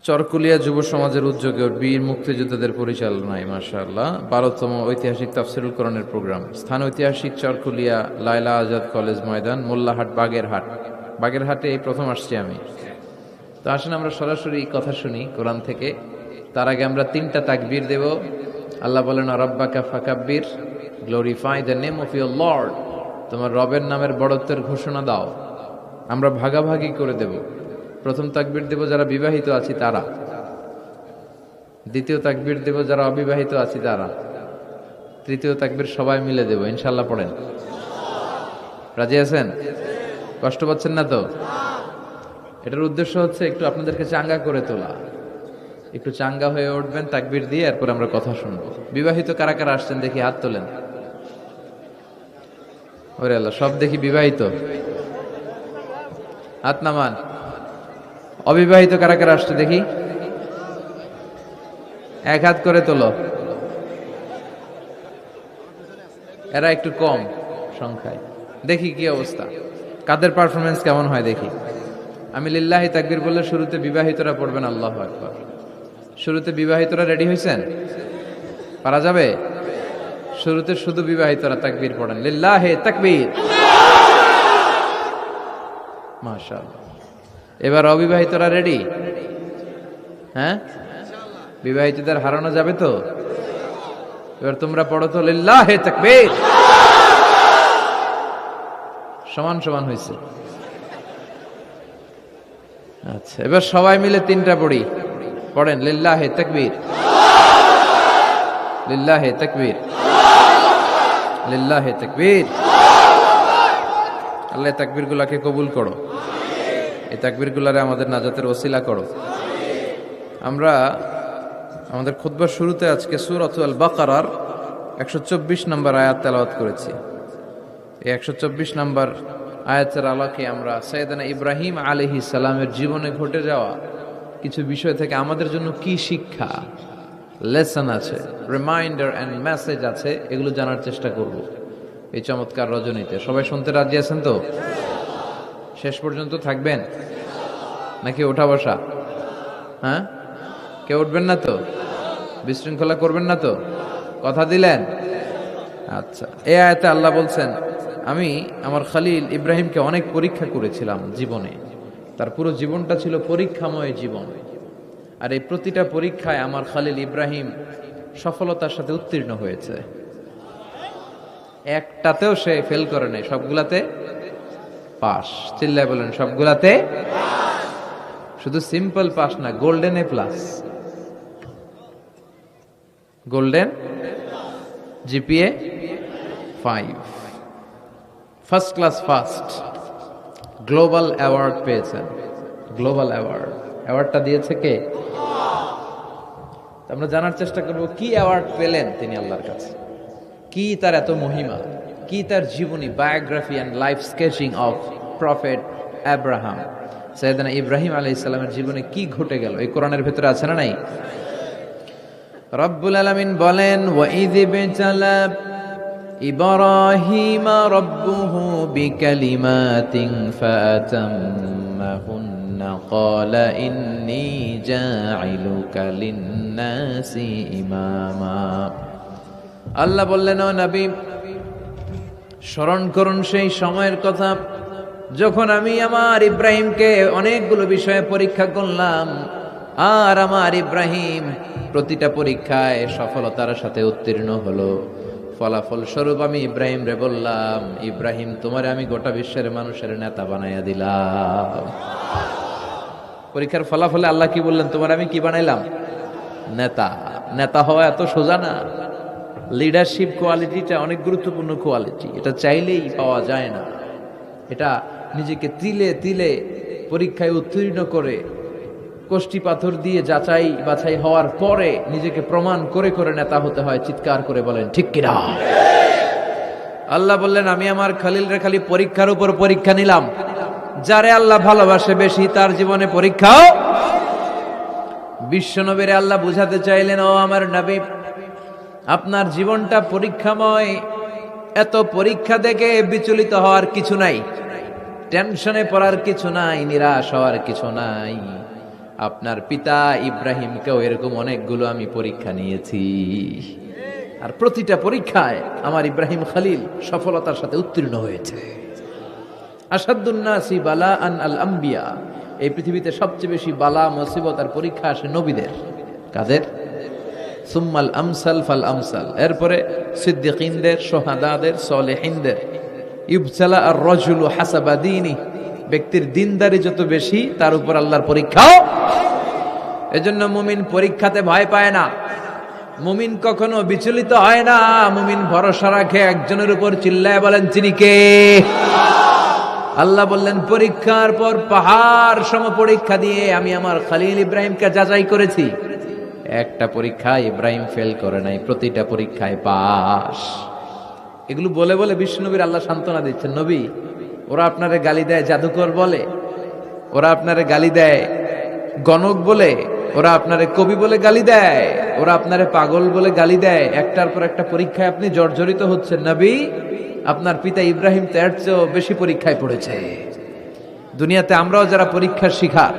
চরকুলিয়া যুব সমাজের উদ্যোগে বীর মুক্তিযোদ্ধাদের পরিচালনায় মাশাআল্লাহ 12তম ঐতিহাসিক তাফসিরুল কোরআনের প্রোগ্রাম। স্থান ঐতিহাসিক চরকুলিয়া লায়লা আজাদ কলেজ ময়দান, মোল্লাহাট, বাগেরহাট। বাগেরহাটে এই প্রথম আসছি আমি। তো আসেন আমরা সরাসরি কথা শুনি কোরআন থেকে। তার আগে আমরা 3টা তাকবীর দেব। আল্লাহ বলেন, রব্বাকা ফাকাব্বির, glorify the name of your lord. তোমার রবের নামের বড়ত্বের ঘোষণা দাও। আমরা ভাগাভাগি করে দেব। প্রথম তাকবীর দেব যারা বিবাহিত আছি তারা, দ্বিতীয় তাকবীর দেব যারা অবিবাহিত আছি তারা, তৃতীয় তাকবীর সবাই মিলে দেব ইনশাআল্লাহ। পড়েন, রাজি আছেন? কষ্ট পাচ্ছেন না তো? এটার উদ্দেশ্য হচ্ছে একটু আপনাদেরকে চাঙ্গা করে তোলা, একটু চাঙ্গা হয়ে উঠবেন তাকবীর দিয়ে, এরপর আমরা কথা শুনবো। বিবাহিত কারা কারা আসছেন দেখি হাত তোলেন। ওরে আল্লাহ, সব দেখি বিবাহিত, হাত নামান। অবিবাহিত কারা কারা আসছে দেখি, এক হাত করে তোলো। এরা একটু কম সংখ্যায়, দেখি কি অবস্থা, কাদের পারফরমেন্স কেমন হয় দেখি। আমি লিল্লাহি তাকবীর বললে শুরুতে বিবাহিতরা পড়বেন আল্লাহু আকবার। শুরুতে বিবাহিতরা রেডি হয়েছেন? পারা যাবে? শুরুতে শুধু বিবাহিতরা তাকবীর পড়েন, লিল্লাহি তাকবীর। মাশাআল্লাহ। এবার অবিবাহিতরা রেডি? হ্যাঁ, বিবাহিতদের হারানো যাবে তো? এবার তোমরা পড়ো তো, লিল্লাহি তাকবীর। সমান সমান হয়েছে। আচ্ছা, এবার সবাই মিলে 3টা পড়ি। পড়েন, লিল্লাহি তাকবীর, লিল্লাহি তাকবীর, লিল্লাহি তাকবীর। আল্লাহ তাকবীর গুলাকে কবুল করো, এই তাকবীর গুলারে আমাদের নাজাতের ওসিলা করো। আমরা আমাদের খুতবার শুরুতে আজকে সূরাতুল বাকারার 124 নম্বর আয়াত তেলাওয়াত করেছি। এই 124 নম্বর আয়াতের আলোকে আমরা সাইয়েদনা ইব্রাহিম আলাইহিস সালামের জীবনে ঘটে যাওয়া কিছু বিষয় থেকে আমাদের জন্য কি শিক্ষা, লেসন আছে, রিমাইন্ডার এন্ড মেসেজ আছে, এগুলো জানার চেষ্টা করব এই চমৎকার রজনীতে। সবাই শুনতে রাজি আছেন তো? শেষ পর্যন্ত থাকবেন নাকি ওঠা বসা? হ্যাঁ, কেউ উঠবেন না তো? বিশৃঙ্খলা করবেন না তো? কথা দিলেন? আচ্ছা, এই আয়াতে আল্লাহ বলছেন, আমি আমার খলিল ইব্রাহিমকে অনেক পরীক্ষা করেছিলাম জীবনে। তার পুরো জীবনটা ছিল পরীক্ষাময় জীবন, আর এই প্রতিটা পরীক্ষায় আমার খলিল ইব্রাহিম সফলতার সাথে উত্তীর্ণ হয়েছে। একটাতেও সে ফেল করে নাই, সবগুলাতে পাস। চিল্লায় বলেন, সবগুলাতে শুধু সিম্পল পাস না, golden A plus, golden GPA 5, first class first, global award পেয়েছেন। গ্লোবাল অ্যাওয়ার্ড, অ্যাওয়ার্ডটা দিয়েছে কে? আমরা জানার চেষ্টা করব কি অ্যাওয়ার্ড পেলেন তিনি আল্লাহর কাছে, কি তার এত মহিমা, কি তার জীবনী, biography and life sketching of prophet Abraham. সাইয়েদনা ইব্রাহিম আলাইহিস সালামের জীবনে কি ঘটে গেল এই কোরআনের ভিতরে আছে না নাই? রব্বুল আলামিন বলেন, ওয়া ইয বিতালা ইব্রাহিমা রাব্বুহু বিকালিমাতিন ফাতাম্মাহুন্না ক্বালা ইন্নী জাঈলুকা লিন-নাসি ইমামা। আল্লাহ বললেন, ও নবী, স্মরণ করুন সেই সময়ের কথা যখন আমি আমার ইব্রাহিমকে অনেকগুলো বিষয়ে পরীক্ষা করলাম, আর আমার ইব্রাহিম প্রতিটা পরীক্ষায় সফলতার সাথে উত্তীর্ণ হলো। ফলাফল স্বরূপ আমি ইব্রাহিম রে বললাম, ইব্রাহিম, তোমারে আমি গোটা বিশ্বের মানুষের নেতা বানাইয়া দিলাম। পরীক্ষার ফলাফলে আল্লাহ কি বললেন? তোমার আমি কি বানাইলাম? নেতা। নেতা হওয়া এত সোজা না। লিডারশিপ কোয়ালিটিটা অনেক গুরুত্বপূর্ণ কোয়ালিটি, এটা চাইলেই পাওয়া যায় না। এটা নিজেকে তিলে তিলে পরীক্ষায় উত্তীর্ণ করে, কষ্টি পাথর দিয়ে যাচাই বাছাই হওয়ার পরে নিজেকে প্রমাণ করে করে নেতা হতে হয়। চিৎকার করে বলেন ঠিক কিনা? আল্লাহ বললেন, আমি আমার খলিল রে খালি পরীক্ষার উপর পরীক্ষা নিলাম। যারে আল্লাহ ভালোবাসে বেশি তার জীবনে পরীক্ষাও। বিশ্বনবীরে আল্লাহ বুঝাতে চাইলেন, ও আমার নবী, আপনার জীবনটা পরীক্ষাময়। এত পরীক্ষা দেখে বিচলিত হওয়ার কিছু নাই, টেনশনে পড়ার কিছু নাই, নিরাশ হওয়ার কিছু নাই। আপনার পিতা ইব্রাহিমকেও এরকম অনেকগুলো আমি পরীক্ষা নিয়েছি, আর প্রতিটা পরীক্ষায় আমার ইব্রাহিম খলিল সফলতার সাথে উত্তীর্ণ হয়েছে। আসাদুন নাসি বালাআন আল আম্বিয়া, এই পৃথিবীতে সবচেয়ে বেশি বালা মুসিবত আর পরীক্ষা আসে নবীদের। কাদের? সুম্মাল আমসাল ফাল আমসাল, এরপরে সিদ্দিকিনদের, শুহাদাদের, সালেহিনদের। ইবতালা আর রাজুলু হাসাবা দীনি, ব্যক্তির দিনদারি যত বেশি তার উপর আল্লাহর পরীক্ষাও। এজন্য মুমিন পরীক্ষাতে ভয় পায় না, মুমিন কখনো বিচলিত হয় না, মুমিন ভরসা রাখে একজনের উপর। চিল্লায় বলেন তিনি কে? আল্লাহ বললেন পরীক্ষার পর পাহাড় সম পরীক্ষা দিয়ে আমি আমার খলিল ইব্রাহিমকে যাচাই করেছি। একটা পরীক্ষায় ইব্রাহিম ফেল করে নাই, প্রতিটা পরীক্ষায় পাস। এগুলো বলে বলে বিষ্ণুনবীর আল্লাহ সান্ত্বনা দিচ্ছেন, নবী ওরা আপনারে গালি দেয় জাদুকর বলে, ওরা আপনারে গালি দেয় গণক বলে, ওরা আপনারে কবি বলে গালি দেয়, ওরা আপনারে পাগল বলে গালি দেয়, একটার পর একটা পরীক্ষায় আপনি জর্জরিত হচ্ছেন। নবী আপনার পিতা ইব্রাহিম তো এর চেয়েও বেশি পরীক্ষায় পড়েছে। দুনিয়াতে আমরাও যারা পরীক্ষার শিকার,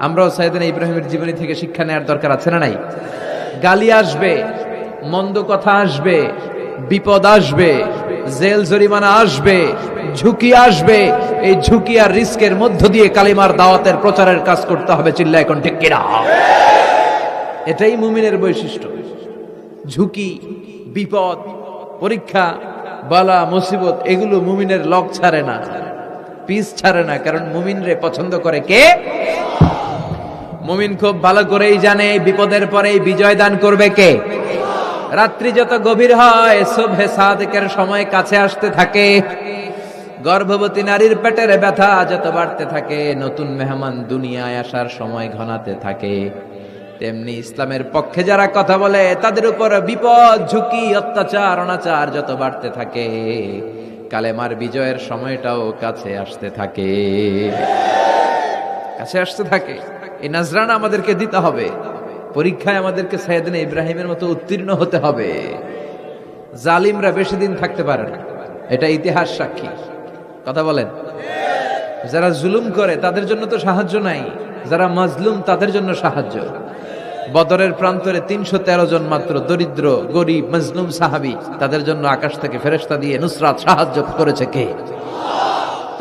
আমরাও সাইয়েদনা ইব্রাহিমের জীবনী থেকে শিক্ষা নেওয়ার দরকার আছে না নাই? গালি আসবে, মন্দ কথা আসবে, বিপদ আসবে, জেল জরিমানা আসবে, ঝুঁকি আসবে। এই ঝুঁকি আর রিস্কের মধ্য দিয়ে কালিমার দাওয়াতের প্রচারের কাজ করতে হবে। চিল্লায় এখন ঠিক কিনা? এটাই মুমিনের বৈশিষ্ট্য। ঝুঁকি, বিপদ, পরীক্ষা, বালা, মুসিবত, এগুলো মুমিনের লক ছাড়ে না, পিস ছাড়ে না। কারণ মুমিনরে পছন্দ করে কে? মুমিন খুব ভালো করেই জানে বিপদের পরে বিজয় দান করবে কে। রাত্রি যত গভীর হয়, সুবহে সাদিকের সময় কাছে আসতে থাকে, গর্ভবতী নারীর পেটের ব্যথা যত বাড়তে থাকে, নতুন মেহমান দুনিয়ায় আসার সময় ঘনাতে থাকে, তেমনি ইসলামের পক্ষে যারা কথা বলে তাদের উপর বিপদ, ঝুঁকি, অত্যাচার, অনাচার যত বাড়তে থাকে, কালেমার বিজয়ের সময়টাও কাছে আসতে থাকে, কাছে আসতে থাকে। এই নাজরানা আমাদেরকে দিতে হবে। পরীক্ষায় আমাদেরকে সাইয়েদনা ইব্রাহিমের মতো উত্তীর্ণ হতে হবে। জালিমরা বেশি দিন থাকতে পারে না, এটা ইতিহাস সাক্ষী। কথা বলেন। যারা জুলুম করে তাদের জন্য তো সাহায্য নাই, যারা মাজলুম তাদের জন্য সাহায্য। বদরের প্রান্তরে ৩১৩ জন মাত্র দরিদ্র, গরিব, মাজলুম সাহাবী, তাদের জন্য আকাশ থেকে ফেরেশতা দিয়ে নুসরাত, সাহায্য করেছে কে?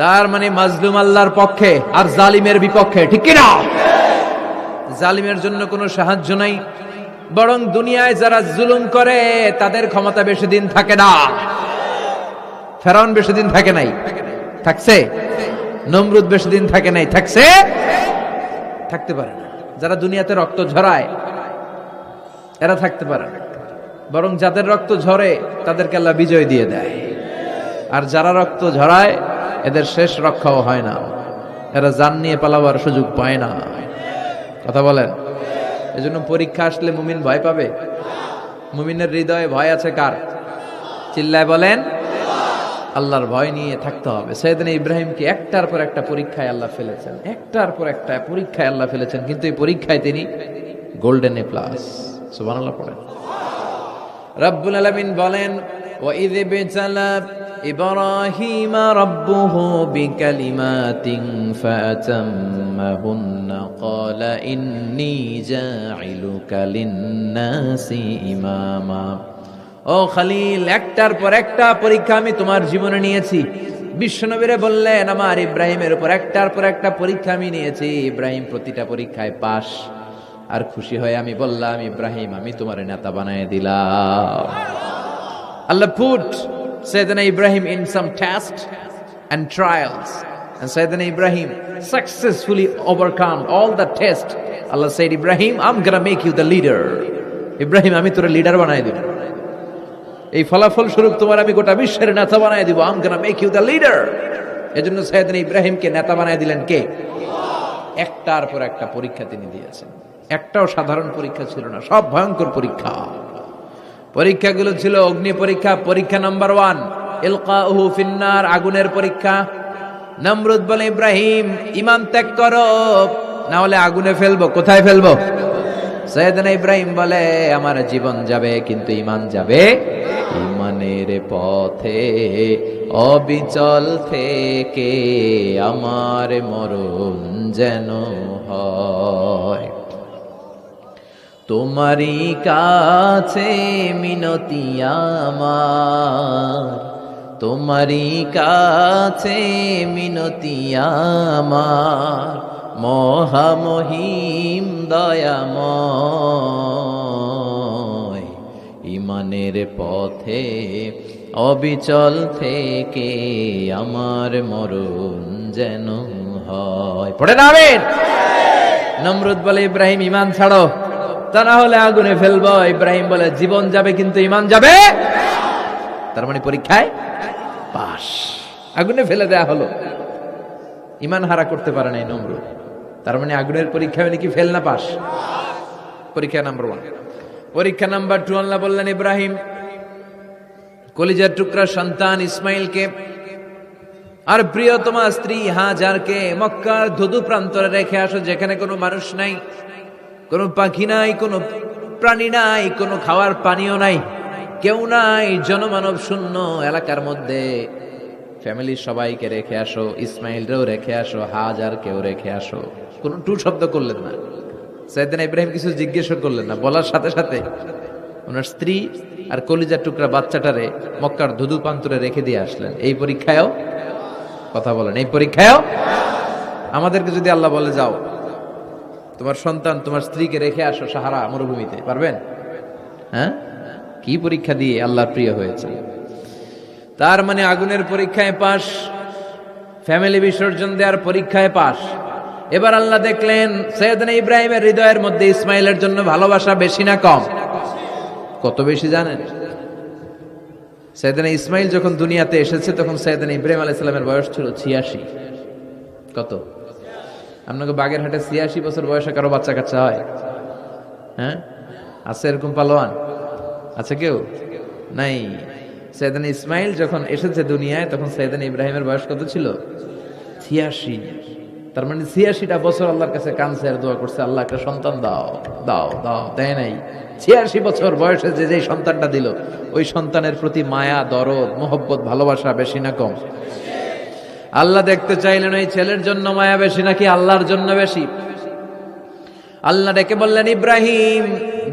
তার মানে মাজলুম আল্লাহর পক্ষে আর জালিমের বিপক্ষে, ঠিক কি না? জালিমের জন্য কোনো সাহায্য নাই, বরং দুনিয়ায় যারা জুলুম করে তাদের ক্ষমতা বেশি দিন থাকে না। ফেরাউন বেশি দিন থাকে নাই, থাকছে? নমরুদ বেশি দিন থাকে নাই, থাকছে? থাকতে পারে না। যারা দুনিয়াতে রক্ত ঝরায় এরা থাকতে পারে না, বরং যাদের রক্ত ঝরে তাদেরকে আল্লাহ বিজয় দিয়ে দেয়। আর যারা রক্ত ঝরায় এদের শেষ রক্ষাও হয় না, এরা জান নিয়ে পালাবার সুযোগ পায় না। কথা বলেন। এজন্য পরীক্ষা আসলে মুমিন ভয় পাবে। মুমিনের হৃদয়ে ভয় আছে কার? চিল্লায় বলেন। আল্লাহর ভয় নিয়ে থাকতে হবে। সাইয়েদনা ইব্রাহিমকে একটার পর একটা পরীক্ষায় আল্লাহ ফেলেছেন, একটার পর একটা পরীক্ষায় আল্লাহ ফেলেছেন, কিন্তু এই পরীক্ষায় তিনি গোল্ডেন এ প্লাস। সুবহানাল্লাহ পড়েন। রব্বুল আলামিন বলেন, ওয়া ইয বিতালা ইব্রাহিম রাব্বুহু বিকালিমাতিন ফাতাম্মাহুন্না ক্বালা ইন্নী জাইলুকা লিন-নাসি ইমামা। ও খলিল, একটার পর একটা পরীক্ষা আমি তোমার জীবনে নিয়েছি। বিশ্বনবীরে বললেন আমার ইব্রাহিমের উপর একটার পর একটা পরীক্ষা আমি নিয়েছি, ইব্রাহিম প্রতিটা পরীক্ষায় পাস। আর খুশি হয়ে আমি বললাম, ইব্রাহিম আমি তোমার নেতা বানায় দিলাম। আল্লাহ put Sayyidina Ibrahim in some tests and trials, and Sayyidina Ibrahim successfully overcome all the tests. Allah said, Ibrahim, I'm gonna make you the leader. Ibrahim আমি তোর লিডার বানায় দিব, এই ফলাফল স্বরূপ তোমার আমি গোটা বিশ্বের নেতা বানায় দিব। I'm gonna make you the leader. এজন্য সাইয়েদনা ইব্রাহিমকে নেতা বানায় দিলেন কে? একটার পর একটা পরীক্ষা তিনি দিয়েছেন। একটাও সাধারণ পরীক্ষা ছিল না, সব ভয়ঙ্কর পরীক্ষা। পরীক্ষাগুলো ছিল অগ্নি পরীক্ষা। পরীক্ষা নাম্বার 1 ইলকাউহু ফিন্নার, আগুনের পরীক্ষা। নমরুদ বলে, ইব্রাহিম ঈমান ত্যাগ করো, না হলে আগুনে ফেলবো। কোথায় ফেলবো? সাইয়েদনা ইব্রাহিম বলে, আমার জীবন যাবে কিন্তু ঈমান যাবে। ঈমানের পথে অবিচল থেকে আমার মরণ যেন হয়। তোমারই কাছে মিনতি আমার, তোমারই কাছে মিনতি আমার, মহামহিম দয়াময়, ইমানের পথে অবিচল থেকে আমার মরণ যেন হয়। পড়ে না আমিন। নমরুদ বলে, ইব্রাহিম ইমান ছাড়ো, তা না হলে আগুনে ফেলবো। ইব্রাহিম বলে, জীবন যাবে কিন্তু ইমান যাবে। তার মানে পরীক্ষায় পাস, আগুনে ফেলে দেয়া হলো, ইমান হারা করতে পারে নাই নমরুদ। তার মানে আগুনের পরীক্ষা মানে কি ফেল না পাস? পরীক্ষা নাম্বার 1। পরীক্ষা নাম্বার 2, আল্লাহ বললেন, ইব্রাহিম কলিজার টুকরা সন্তান ইসমাইলকে আর প্রিয়তমা স্ত্রী হাজারকে মক্কার ধুধু প্রান্তরে রেখে আসো, যেখানে কোনো মানুষ নাই, কোনো পাখি নাই, কোনো প্রাণী নাই, কোনো খাওয়ার পানিও নাই, কেউ নাই, জনমানব শূন্য এলাকার মধ্যে ফ্যামিলির সবাইকে রেখে আসো, ইসমাইলরেও রেখে আসো, হাজারকেও রেখে আসো। কোনো টু শব্দ করলেন না সাইয়েদনা ইব্রাহিম, কিছু জিজ্ঞেস করলেন না, বলার সাথে সাথে ওনার স্ত্রী আর কলিজার টুকরা বাচ্চাটারে মক্কার ধুধু প্রান্তরে রেখে দিয়ে আসলেন। এই পরীক্ষায়ও কথা বলেন, এই পরীক্ষায়ও আমাদেরকে যদি আল্লাহ বলে, যাও তোমার সন্তান তোমার স্ত্রীকে রেখে আসো সাহারা মরুভূমিতে, পারবেন? হ্যাঁ, কি পরীক্ষা দিয়ে আল্লাহর প্রিয় হয়েছে। তার মানে আগুনের পরীক্ষায় পাস, ফ্যামিলি বিসর্জন দেওয়ার পরীক্ষায় পাস। এবার আল্লাহ দেখলেন সাইয়েদনা ইব্রাহিমের হৃদয়ের মধ্যে ইসমাইলের জন্য ভালোবাসা বেশি না কম? কত বেশি জানেন? সাইয়েদনা ইসমাইল যখন দুনিয়াতে এসেছে তখন সাইয়েদনা ইব্রাহিম আলাইহিস সালামের বয়স ছিল 86। কত? আপনাকে বাগেরহাটে 86 বছর বয়সে কারো বাচ্চা কাচ্চা হয়? হ্যাঁ, আছে এরকম পালোয়ান? আছে কেউ? নাই। সাইয়েদনা ইসমাইল যখন এসেছে দুনিয়ায় তখন সাইয়েদনা ইব্রাহিমের বয়স কত ছিল? 86। তার মানে 86টা বছর আল্লাহর কাছে কাঁদছে আর দোয়া করছে, আল্লাহ একটা সন্তান দাও দাও দাও, দেয় নাই। 86 বছর বয়সে যে সন্তানটা দিল, ওই সন্তানের প্রতি মায়া, দরদ, মোহব্বত, ভালোবাসা বেশি না কম? আল্লাহ দেখতে চাইলেন ওই ছেলের জন্য মায়া বেশি নাকি আল্লাহর জন্য বেশি। আল্লাহ ডেকে বললেন, ইব্রাহিম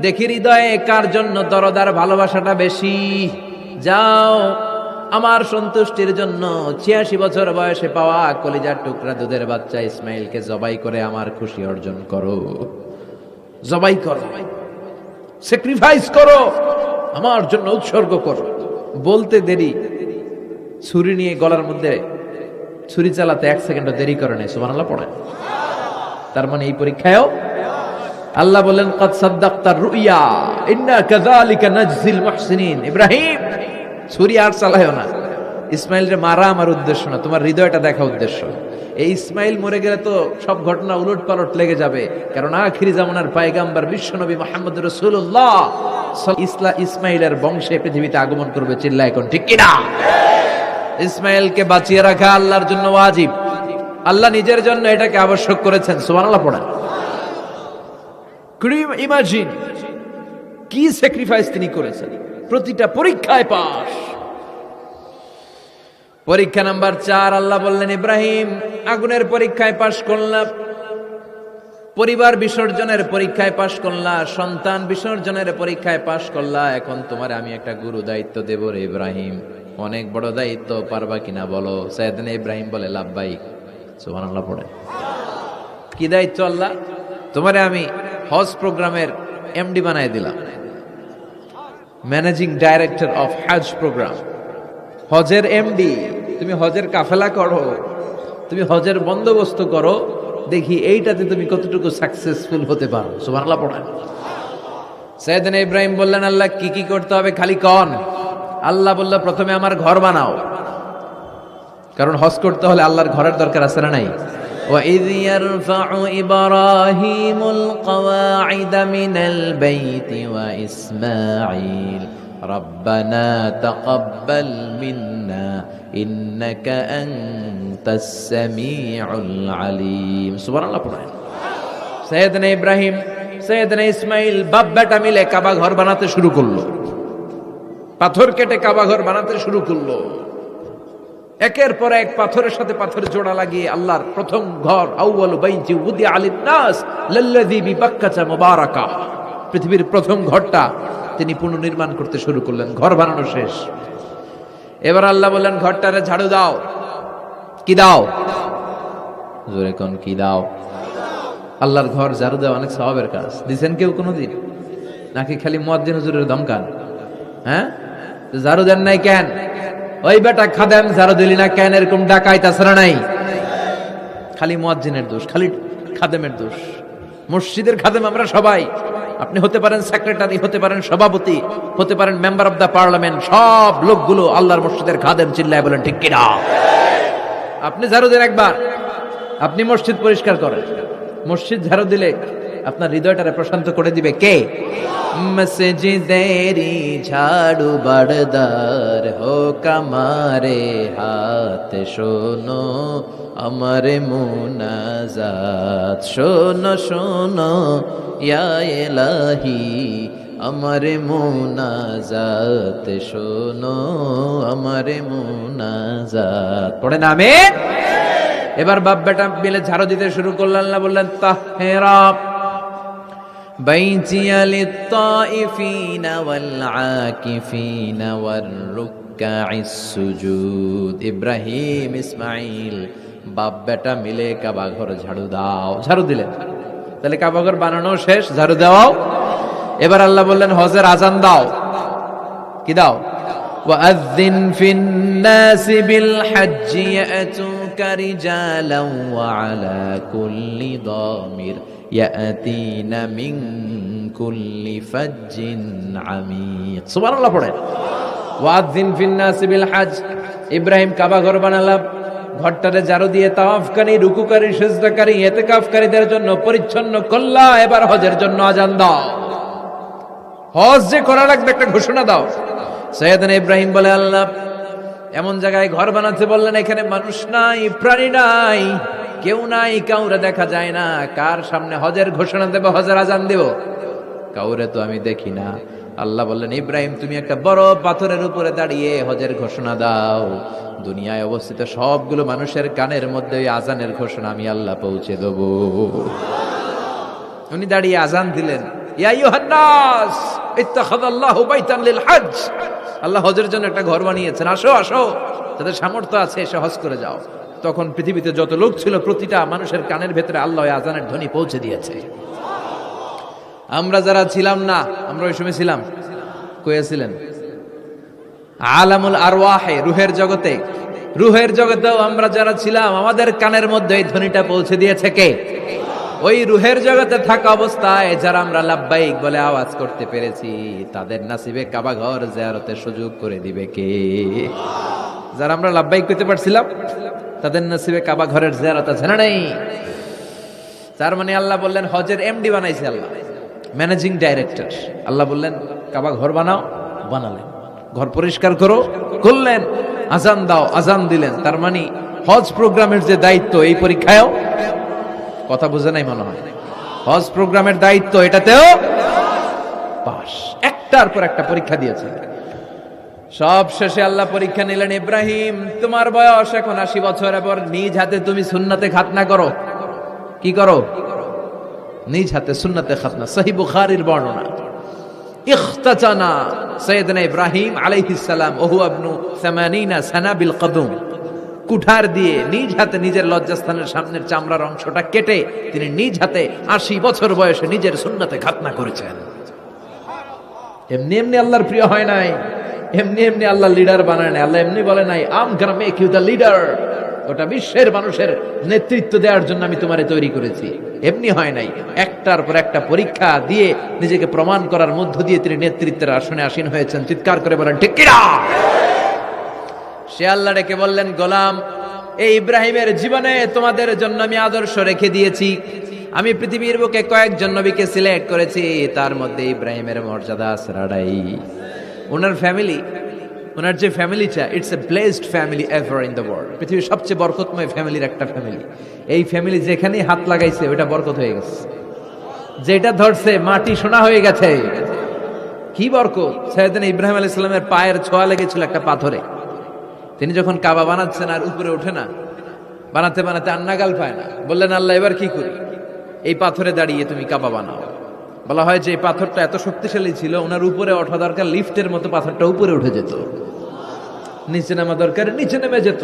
দেখি হৃদয়ে কার জন্য দরদ আর ভালোবাসাটা বেশি, যাও আমার সন্তুষ্টির জন্য 86 বছর বয়সে পাওয়া কলিজার টুকরা দুধের বাচ্চা ইসমাইলকে জবাই করে আমার খুশি অর্জন করো। জবাই করো, স্যাক্রিফাইস করো, আমার জন্য উৎসর্গ করো। বলতে দেরি, ছুরি নিয়ে গলার মধ্যে ছুরি চালাতে 1 সেকেন্ডও দেরি করে নাই। সুবহানাল্লাহ পড়েন। তার মানে এই পরীক্ষায়ও আল্লাহ বলেন, ক্বাদ সাদ্দাকতার রুইয়া ইন্না কাযালিকা নাজজিল মুহসিনিন। ইব্রাহিম ছুরি আর চালায়ও না, ইসমাইলরে মারা আমার উদ্দেশ্য না, তোমার হৃদয়টা দেখা উদ্দেশ্য। এই ইসমাইল মরে গেলে তো সব ঘটনা উলট পালট লেগে যাবে, কারণ আখিরি জামানার পয়গম্বর বিশ্বনবী মুহাম্মদ রাসূলুল্লাহ ইসমাইলের বংশে পৃথিবীতে আগমন করবে। চিল্লায় কোন ঠিক কিনা? ইসমাইলকে বাঁচিয়ে রাখা আল্লাহর জন্য ওয়াজিব, আল্লাহ নিজের জন্য এটাকে আবশ্যক করেছেন। সুবহানাল্লাহ পড়েন। ইমাজিন কি স্যাক্রিফাইস তিনি করেছেন, প্রতিটা পরীক্ষায় পাস। পরীক্ষা নাম্বার 4, আল্লাহ বললেন, ইব্রাহিম আগুনের পরীক্ষায় পাস করলাম, পরিবার বিসর্জনের পরীক্ষায় পাস করলা, সন্তান বিসর্জনের পরীক্ষায় পাস করলা, এখন তোমার আমি একটা গুরু দায়িত্ব দেব রে ইব্রাহিম। অনেক বড় দায়িত্ব, পারবা কিনা বলো? সাইয়েদনা ইব্রাহিম বলে, লাব্বাইক। সুবহানাল্লাহ পড়ে। কি দায়িত্ব আল্লাহ? তোমারে আমি হজ প্রোগ্রামের এমডি বানায় দিলাম, managing director of Hajj program. হজের এমডি, তুমি হজের কাফেলা করো, তুমি হজের বন্দোবস্ত করো, দেখি এইটাতে তুমি কতটুকু সাকসেসফুল হতে পারো। সুবহানাল্লাহ পড়েন। সাইয়েদনা ইব্রাহিম বললেন, আল্লাহ কি কি করতে হবে খালি কন। আল্লাহ বলল, প্রথমে আমার ঘর বানাও, কারণ হজ করতে হলে আল্লাহর ঘরের দরকার আছে না নাই? وَإِذْ يَرْفَعُ إِبْرَاهِيمُ الْقَوَاعِدَ مِنَ الْبَيْتِ وَإِسْمَاعِيلُ رَبَّنَا تَقَبَّلْ مِنَّا إِنَّكَ أَنْتَ السَّمِيعُ الْعَلِيمُ। সুবহানাল্লাহ পড়েন। সাইয়েদনা ইব্রাহিম, সাইয়েদনা ইসমাইল বাপ বেটা মিলে কাবা ঘর বানাতে শুরু করলো, পাথর কেটে কাবা ঘর বানাতে শুরু করলো। একের পর এক পাথরের সাথে পাথর জোড়া লাগিয়ে আল্লাহর প্রথম ঘর, আউয়ালু বাইতি উদিআ লিন-নাস লাল্লাযী বিবাক্কাতা মুবারাকা, পৃথিবীর প্রথম ঘরটা তিনি পুনর্নির্মাণ করতে শুরু করলেন। ঘর বানানো শেষ। এবার আল্লাহ বললেন, ঘরটারে ঝাড়ু দাও। কি দাও? জোরে কোন, কি দাও? আল্লাহর ঘর ঝাড়ু দেওয়া অনেক সওয়াবের কাজ। দিছেন কেউ কোনোদিন? নাকি খালি মুয়াজ্জিন হুজুরের ধমকান? হ্যাঁ, ঝাড়ু দেন নাই কেন? ওই বেটা খাদেম ঝাড়ু দিলি না কেন? এরকম ডাকাইত আছে না নাই? খালি মুয়াজ্জিনের দোষ, খালি খাদেমের দোষ। মসজিদের খাদেম আমরা সবাই। আপনি হতে পারেন সেক্রেটারি, হতে পারেন সভাপতি, হতে পারেন মেম্বার অফ দ্য পার্লামেন্ট, সব লোকগুলো আল্লাহর মসজিদের খাদেম। চিল্লায় বলেন ঠিক কিনা? আপনি ঝাড়ু দেন একবার, আপনি মসজিদ পরিষ্কার করেন। মসজিদ ঝাড়ু দিলে আপনার হৃদয়টারে প্রশান্ত করে দিবে কে? মসজিদেরি ঝাড়ু বারদার হোক আমারে হাত, শোনো আমার মুনাজাত, শোনো শোনো ইয়া ইলাহি আমার মুনাজাত, শোনো আমার মুনাজাত। পড়ে না আমিন? এবার বাপ বেটা মিলে ঝাড়ু দিতে শুরু করলেন। আল্লাহ বললেন, তাহেরা বাইতিয়া লিত্তাইফিনা ওয়াল আকিফিনা ওয়ার রুকআইস সুজুদ। ইব্রাহিম ইসমাইল বাপ বেটা মিলে কাবা ঘর ঝাড়ু দাও। ঝাড়ু দিলেন। তাহলে কাবা ঘর বানানো শেষ, ঝাড়ু দাও। এবার আল্লাহ বললেন, হজের আজান দাও। কি দাও? وأذن في الناس بالحج يأتوك رجالا وعلى كل ضامر يأتين من كل فج عميق। سبحان الله পড়ে। وأذن في الناس بالحج। ইব্রাহিম কাবা ঘর বানালাম, ঘরটারে ঝাড়ু দিয়ে তাওয়াফকারী, রুকুকারী, সিজদাকারী, ইতিকাফকারীদের জন্য পরিচ্ছন্ন করলা। এবার হজের জন্য আজান দাও। হজ যে করা লাগবে একটা ঘোষণা দাও। সৈয়দনা ইব্রাহিম বলে, আল্লাহ এমন জায়গায় ঘর বানাতে বললেন এখানে মানুষ নাই, প্রাণী নাই, কেউ নাই, কাউরে দেখা যায় না। কার সামনে হজের ঘোষণা দেব, হজের আজান দেব? কাউরে তো আমি দেখি না। আল্লাহ বললেন, ইব্রাহিম তুমি একটা বড় পাথরের উপরে দাঁড়িয়ে হজের ঘোষণা দাও। দুনিয়ায় অবস্থিত সবগুলো মানুষের কানের মধ্যে ওই আজানের ঘোষণা আমি আল্লাহ পৌঁছে দেব। উনি দাঁড়িয়ে আজান দিলেন, ইয়া আইয়ুহান নাস ইত্তাখাযাল্লাহু বাইতান লিল হজ। আল্লাহ হজের জন্য একটা ঘর বানিয়েছেন, আসো আসো, যাদের সামর্থ্য আছে এসে হজ করে যাও। তখন পৃথিবীতে যত লোক ছিল প্রতিটা মানুষের কানের ভেতরে আল্লাহ আজানের ধ্বনি পৌঁছে দিয়েছে। আমরা যারা ছিলাম না, আমরা ওই সময় ছিলাম, কয়েছিলেন আলামুল আরওয়াহে, রুহের জগতে, রুহের জগতেও আমরা যারা ছিলাম আমাদের কানের মধ্যে এই ধ্বনিটা পৌঁছে দিয়েছে কে? ওই রুহের জগতে থাকা অবস্থায় যারা আমরা লাব্বাইক বলে আওয়াজ করতে পেরেছি, তাদের নসিবে কাবা ঘর জিয়ারতের সুযোগ করে দিবে কে? যারা আমরা লাব্বাইক করতে পারছিলাম তাদের নসিবে কাবা ঘরের জিয়ারত আছে না নেই? তার মানে আল্লাহ বললেন হজের এমডি বানাইছে আল্লাহ, ম্যানেজিং ডাইরেক্টর। আল্লাহ বললেন কাবা ঘর বানাও, বানালেন। ঘর পরিষ্কার করো, করলেন। আজান দাও, আজান দিলেন। তার মানে হজ প্রোগ্রামের যে দায়িত্ব, এই পরীক্ষায়ও, কথা বুঝে নাই মনে হয়, হজ প্রোগ্রামের দায়িত্ব এটাতেও পাস। একটার পর একটা পরীক্ষা দিয়েছে। সব শেষে আল্লাহ পরীক্ষা নিলেন, ইব্রাহিম তোমার বয়স এখন 80 বছর, এবার নিজ হাতে তুমি সুন্নাতে খাতনা করো। কি করো? নিজ হাতে সুন্নাতে খাতনা। সহিহ বুখারীর বর্ণনা। ইখতাতানা সাইয়েদনা ইব্রাহিম আলাইহিস সালাম ওহু ইবনু 80 সানা বিল কদম। কুঠার দিয়ে নিজ হাতে নিজের লজ্জাস্থানের সামনের চামড়ার অংশটা কেটে তিনি নিজ হাতে 80 বছর বয়সে নিজের সুন্নাতে খাতনা করেছেন। এমনি এমনি আল্লাহর প্রিয় হয় নাই, এমনি এমনি আল্লাহ লিডার বানায় নাই। আল্লাহ এমনি বলে নাই I'm gonna make you the leader, ওটা বিশ্বের মানুষের নেতৃত্ব দেওয়ার জন্য আমি তোমারে তৈরি করেছি। এমনি হয় নাই, একটার পর একটা পরীক্ষা দিয়ে নিজেকে প্রমাণ করার মধ্য দিয়ে তিনি নেতৃত্বের আসনে আসীন হয়েছেন। চিৎকার করে বলেন ঠিক কিনা? সে আল্লাহ ডেকে বললেন, গোলাম এই ইব্রাহিমের জীবনে তোমাদের জন্য আমি আদর্শ রেখে দিয়েছি। আমি পৃথিবীর বুকে কয়েকজন নবীকে সিলেক্ট করেছি, তার মধ্যে ইব্রাহিমের মর্যাদা আসরাড়াই। ওনার ফ্যামিলি, ওনার যে ফ্যামিলিটা, it's a blessed family ever in the world. পৃথিবীর সবচেয়ে বরকতময় ফ্যামিলির একটা ফ্যামিলি। এই ফ্যামিলি যেখানেই হাত লাগাইছে ওটা বরকত হয়ে গেছে, যেটা ধরছে মাটি সোনা হয়ে গেছে। কি বরকত! সাইয়েদনা ইব্রাহিম আলাইহিস সালামের পায়ের ছোঁয়া লেগেছিল একটা পাথরে। তিনি যখন কাবা বানাচ্ছেন আর উপরে ওঠে না, বানাতে বানাতে আর নাগাল পায় না, বললেন আল্লাহ এবার কি করি? এই পাথরে দাঁড়িয়ে তুমি কাবা বানাও। বলা হয় যে এই পাথরটা এত শক্তিশালী ছিল, ওনার উপরে ওঠা দরকার লিফটের মতো, পাথরটা উপরে উঠে যেত, নিচে নামা দরকার নিচে নেমে যেত।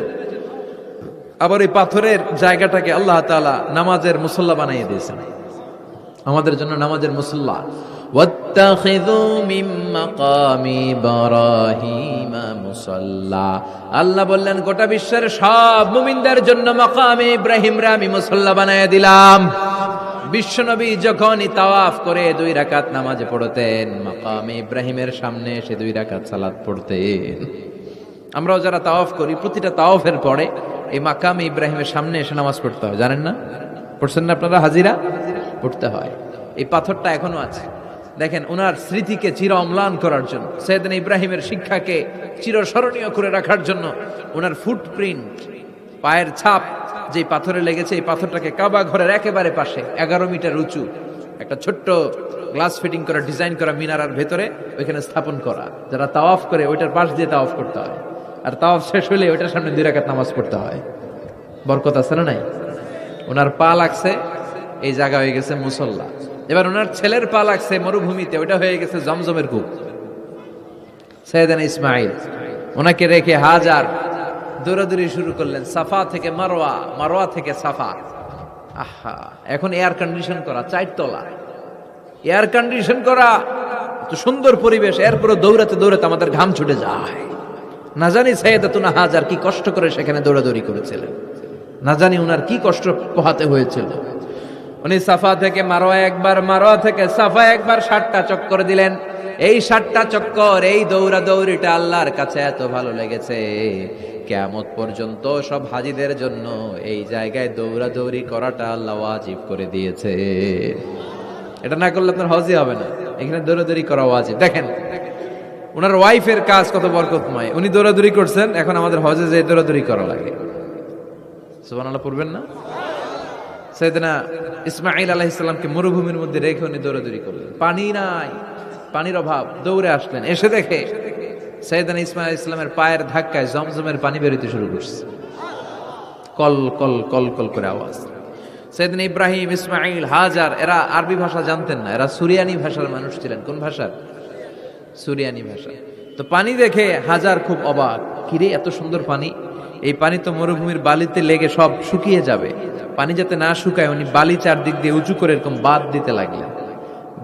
আবার এই পাথরের জায়গাটাকে আল্লাহ তাআলা নামাজের মুসল্লা বানিয়ে দিয়েছেন, আমাদের জন্য নামাজের মুসল্লা। ওয়াত্তাখিযু মিন মাকামি ইব্রাহিমা মুসাল্লা, আল্লাহ বললেন গোটা বিশ্বের সব মুমিনদের জন্য মাকামে ইব্রাহিমরে আমি মুসল্লা বানায় দিলাম। বিশ্বনবী যখনই তাওয়াফ করে 2 রাকাত নামাজে পড়তেন, মাকামে ইব্রাহিমের সামনে এসে 2 রাকাত সালাত পড়তেন। আমরাও যারা তাওয়াফ করি, প্রতিটা তাওয়াফের পরে এই মাকামে ইব্রাহিমের সামনে এসে নামাজ পড়তে হয়, জানেন না? পড়ছেন না আপনারা? হাজিরা পড়তে হয়। এই পাথরটা এখনো আছে, দেখেন ওনার স্মৃতিকে চির অম্লান করার জন্য, সাইয়েদনা ইব্রাহিমের শিক্ষাকে চিরস্মরণীয় করে রাখার জন্য ওনার ফুটপ্রিন্ট, পায়ের ছাপ যে পাথরে লেগেছে, এই পাথরটাকে কাবা ঘরের একেবারে পাশে 11 মিটার উঁচু একটা ছোট্ট গ্লাস ফিটিং করা, ডিজাইন করা মিনারার ভেতরে ওইখানে স্থাপন করা। যারা তাওয়াফ করে ওইটার পাশ দিয়ে তাওয়াফ করতে হয়, আর তাওয়াফ শেষ হলে ওইটার সামনে 2 রাকাত নামাজ পড়তে হয়। বরকত আছে না নাই? ওনার পা লাগছে, এই জায়গা হয়ে গেছে মুসল্লা। এবার ওনার ছেলের পা লাগছে মরুভূমিতে, ওইটা হয়ে গেছে জমজমের কূপ। সাইয়েদনা ইসমাঈল ওনাকে রেখে হাজার দৌড়াদৌড়ি শুরু করলেন, সাফা থেকে মারওয়া, মারওয়া থেকে সাফা। আহা, এখন এয়ার কন্ডিশন করা, 4 তলা এয়ার কন্ডিশন করা, এত সুন্দর পরিবেশ, এরপরে দৌড়াতে দৌড়াতে আমাদের ঘাম ছুটে যায়। না জানি সাইয়েদাতুনা হাজার কি কষ্ট করে সেখানে দৌড়াদৌড়ি করেছিলেন, না জানি উনার কি কষ্ট পোহাতে হয়েছিল। উনি সাফা থেকে মারওয়া একবার, মারওয়া থেকে সাফা একবার 60টা চক্কর দিলেন। এই 60টা চক্কর, এই দৌড়াদৌড়িটা আল্লাহর কাছে এত ভালো লেগেছে, কিয়ামত পর্যন্ত সব হাজীদের জন্য এই জায়গায় দৌড়াদৌড়ি করাটা আল্লাহ ওয়াজিব করে দিয়েছে। এটা না করলে আপনার হজই হবে না, এখানে দৌড়াদৌড়ি করা ওয়াজিব। দেখেন ওনার ওয়াইফের কাজ কত বরকতময়, উনি দৌড়াদৌড়ি করছেন, এখন আমাদের হজে যে দৌড়াদৌড়ি করা লাগে। সুবহানাল্লাহ পড়বেন না? সাইয়েদনা ইসমাঈল আলাইহিস সালামকে মরুভূমির মধ্যে রেখে উনি দৌড়াদৌড়ি করলেন, পানি নাই, পানির অভাব, দৌড়ে আসলেন, এসে দেখে সাইয়েদনা ইসমাঈল আলাইহিস সালামের পায়ের ধাক্কায় জমজমের পানি বেরোতে শুরু করছে, কল কল কল কল করে আওয়াজ। সাইয়েদনা ইব্রাহিম, ইসমাঈল, হাজার এরা আরবি ভাষা জানতেন না, এরা সুরিয়ানি ভাষার মানুষ ছিলেন। কোন ভাষার? সুরিয়ানি ভাষা। তো পানি দেখে হাজার খুব অবাক, কিরে এত সুন্দর পানি, এই পানি তো মরুভূমির বালিতে লেগে সব শুকিয়ে যাবে। পানি যাতে না শুকায় উনি বালি চারদিক দিয়ে উঁচু করে এরকম বাদ দিতে লাগলেন,